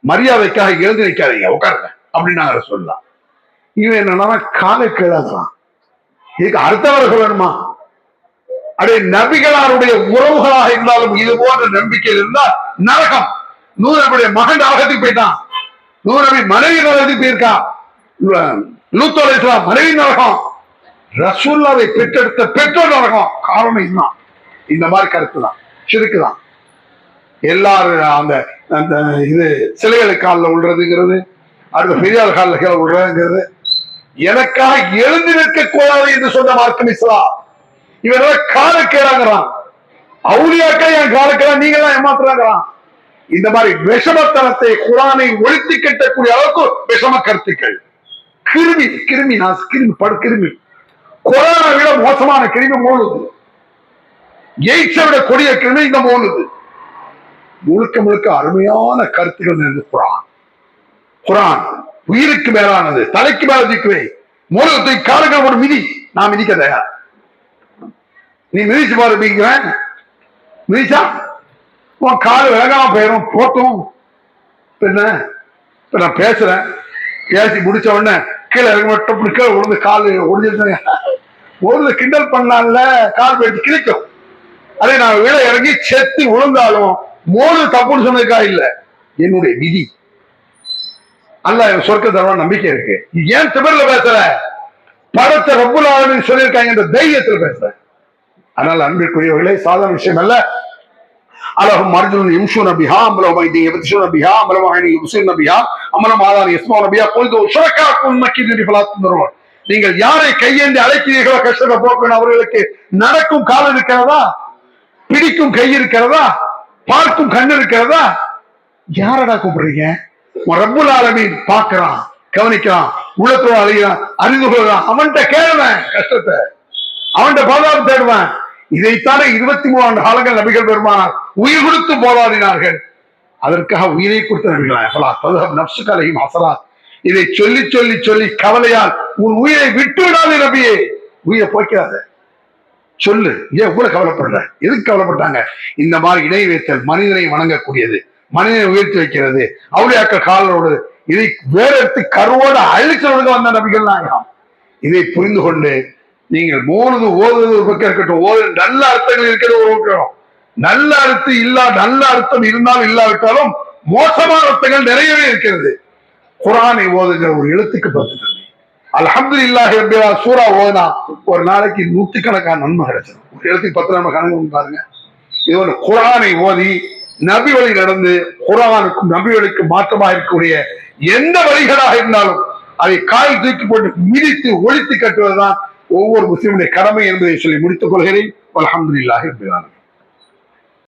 மரியாதைக்காக எழுந்து நிக்காதீங்க, உட்காருங்க அப்படின்னு நாங்க சொல்லலாம். இவன் என்னன்னா காலை கீழாதான். இதுக்கு அர்த்தவரை சொல்லணுமா? அப்படியே நபிகளாருடைய உறவுகளாக இருந்தாலும் இது போன்ற நம்பிக்கை இருந்தால் நரகம். நூறுடைய மகன் நரகத்துக்கு போயிட்டான். நூறு மனைவி நரகத்துக்கு போயிருக்கான். லூத் அலைஹிஸ்ஸலாம் மனைவி நரகம். ரசூலுல்லாஹை பெற்றெடுத்த பெற்றோர் நரகம். காரணம் இதுதான். இந்த மாதிரி கருத்து தான், ஷிர்க் தான். எல்லாரும் அந்த அந்த இது சிலைகளுக்கு காலில் விழுறதுங்கிறது, அடுத்த பெரியார் காலில் கீழே விழுறதுங்கிறது எனக்காக எழுந்து நிற்க கூடாது என்று சொன்ன மார்க்கம் இஸ்லாம். இவன் காலக்கேடாங்கிறான். அவுலியாக்கா என் காலக்கேடா, நீங்க தான் ஏமாத்துறாங்கிறான். இந்த மாதிரி விஷமத்தனத்தை குர்ஆனை ஒழித்து கட்டக்கூடிய அளவுக்கு விஷம கருத்துக்கள். கிருமி கிருமி கிருமி படுக்கிருமி. குர்ஆனை விட மோசமான கிருமி மூணுது. எய்ட்ஸை விட கொடிய கிருமி இந்த மூணுது. முழுக்க முழுக்க அருமையான கருத்துக்கள் நிறைந்த குர்ஆன். குர்ஆன் உயிருக்கு மேலானது. தலைக்கு மேல தூக்குவே மூலத்தை காலங்கள் ஒரு மிதி. நான் மிதிக்க தயார். நீ மிதிச்சு பாரு. மிதிக்கிறேன் மிதிச்சா உன் கால் வேகாம போயிடும். போட்டும் என்ன? இப்ப நான் பேசுறேன், பேசி முடிச்ச உடனே கீழே மட்டும் கீழே விழுந்து கால் ஒடிஞ்சிருந்தேன். ஒரு கிண்டல் பண்ணால கால் போயிட்டு கிழிக்கும். அதே நான் வீழ இறங்கி செத்து விழுந்தாலும் மோது தப்புன்னு சொன்னதுக்கா இல்ல, என்னுடைய விதி. அல்லாஹ் சொர்க்க தருவான் நம்பிக்கை இருக்கு. ஏன் திமிர்ல பேசுற? படத்தை ரப்புல் ஆலமீன் சொல்லியிருக்காங்க என்ற தைரியத்தில் பேசுறேன். அதனால அன்பிற்குரியவர்களே, சாதாரண விஷயம் அல்ல. அலஹும் அர்ஜுன் யம்ஷூன பிஹா அம்லஹும் ஐதி யப்ஷூன பிஹா அம்லஹும் ஐனி யுப்ஸிருன பிஹா அம்லஹும் ஆதானி யஸ்மஊன பிஹா குல்து ஷரகாக்கும் மக்கிதுனி ஃபலா துன்ருன். நீங்கள் யாரை கையேந்தி அழைக்கிறீர்களோ கஷ்டத்தை போக்கணும், அவர்களுக்கு நடக்கும் கால் இருக்கிறதா? பிடிக்கும் கை இருக்கிறதா? பார்க்கும் கண் இருக்கிறதா? யாரடா கூப்பிடுறீங்க? ரப்புல் ஆலமீன் பார்க்கிறான், கவனிக்கிறான், உள்ளத்தோட அழிகிறான், அறிந்து கொள்கிறான். அவன்கிட்ட கேளுவேன் கஷ்டத்தை, அவன்கிட்ட பாதுகாப்பு தேடுவேன். இதைத்தானே 23 ஆண்டு காலங்கள் நபிகள் பெருமானார் உயிர் கொடுத்து போராடினார்கள். அதற்காக உயிரை கொடுத்த நபிகள் நப்சுகளையும் அசலா இதை சொல்லி சொல்லி சொல்லி கவலையால் உன் உயிரை விட்டு விடாது நபியே, உயிரை போய்க்காத சொல்லு. ஏன் இவ்வளவு கவலைப்படுற? எதுக்கு கவலைப்பட்டாங்க? இந்த மாதிரி இணை வைத்தல் மனிதனை வணங்கக்கூடியது, மனிதனை உயர்த்தி வைக்கிறது, அவுளியாக்கள் காலரோடு இதை வேற எடுத்து கருவோடு அழிச்சவர்கள் வந்த நபிகள் நாயகம். இதை புரிந்து கொண்டு நீங்கள் ஓதுவது ஒரு பக்கம் இருக்கட்டும், ஓது நல்ல அர்த்தங்கள் இருக்கிறது. நல்ல அர்த்தம் நல்ல அர்த்தம் இருந்தாலும் இல்லாவிட்டாலும் மோசமான அர்த்தங்கள் நிறையவே இருக்கிறது. குர்ஆனை ஓதுகிற ஒரு எழுத்துக்கு 10 நன்மை. அல்ஹம்துலில்லாஹி ரப்பில் ஆலமீன் சூரா ஓதுனா ஒரு நாளைக்கு 100கணக்கான நன்மை கிடைச்சிடும். ஒரு எழுத்துக்கு 10 நன்மை கணக்கு பாருங்க. இது ஒரு குர்ஆனை ஓதி நபி வழி நடந்து குர்ஆனுக்கும் நபி வழிக்கும் மாற்றமாக இருக்கக்கூடிய எந்த வழிகளாக இருந்தாலும் அதை கால் தூக்கி போட்டு மிதித்து ஒழித்து கட்டுவதுதான் ஒவ்வொரு முஸ்லிமுடைய கடமை என்பதை சொல்லி முடித்துக் கொள்கிறேன். அல்ஹம்துலில்லாஹி ரப்பில் ஆலமீன்.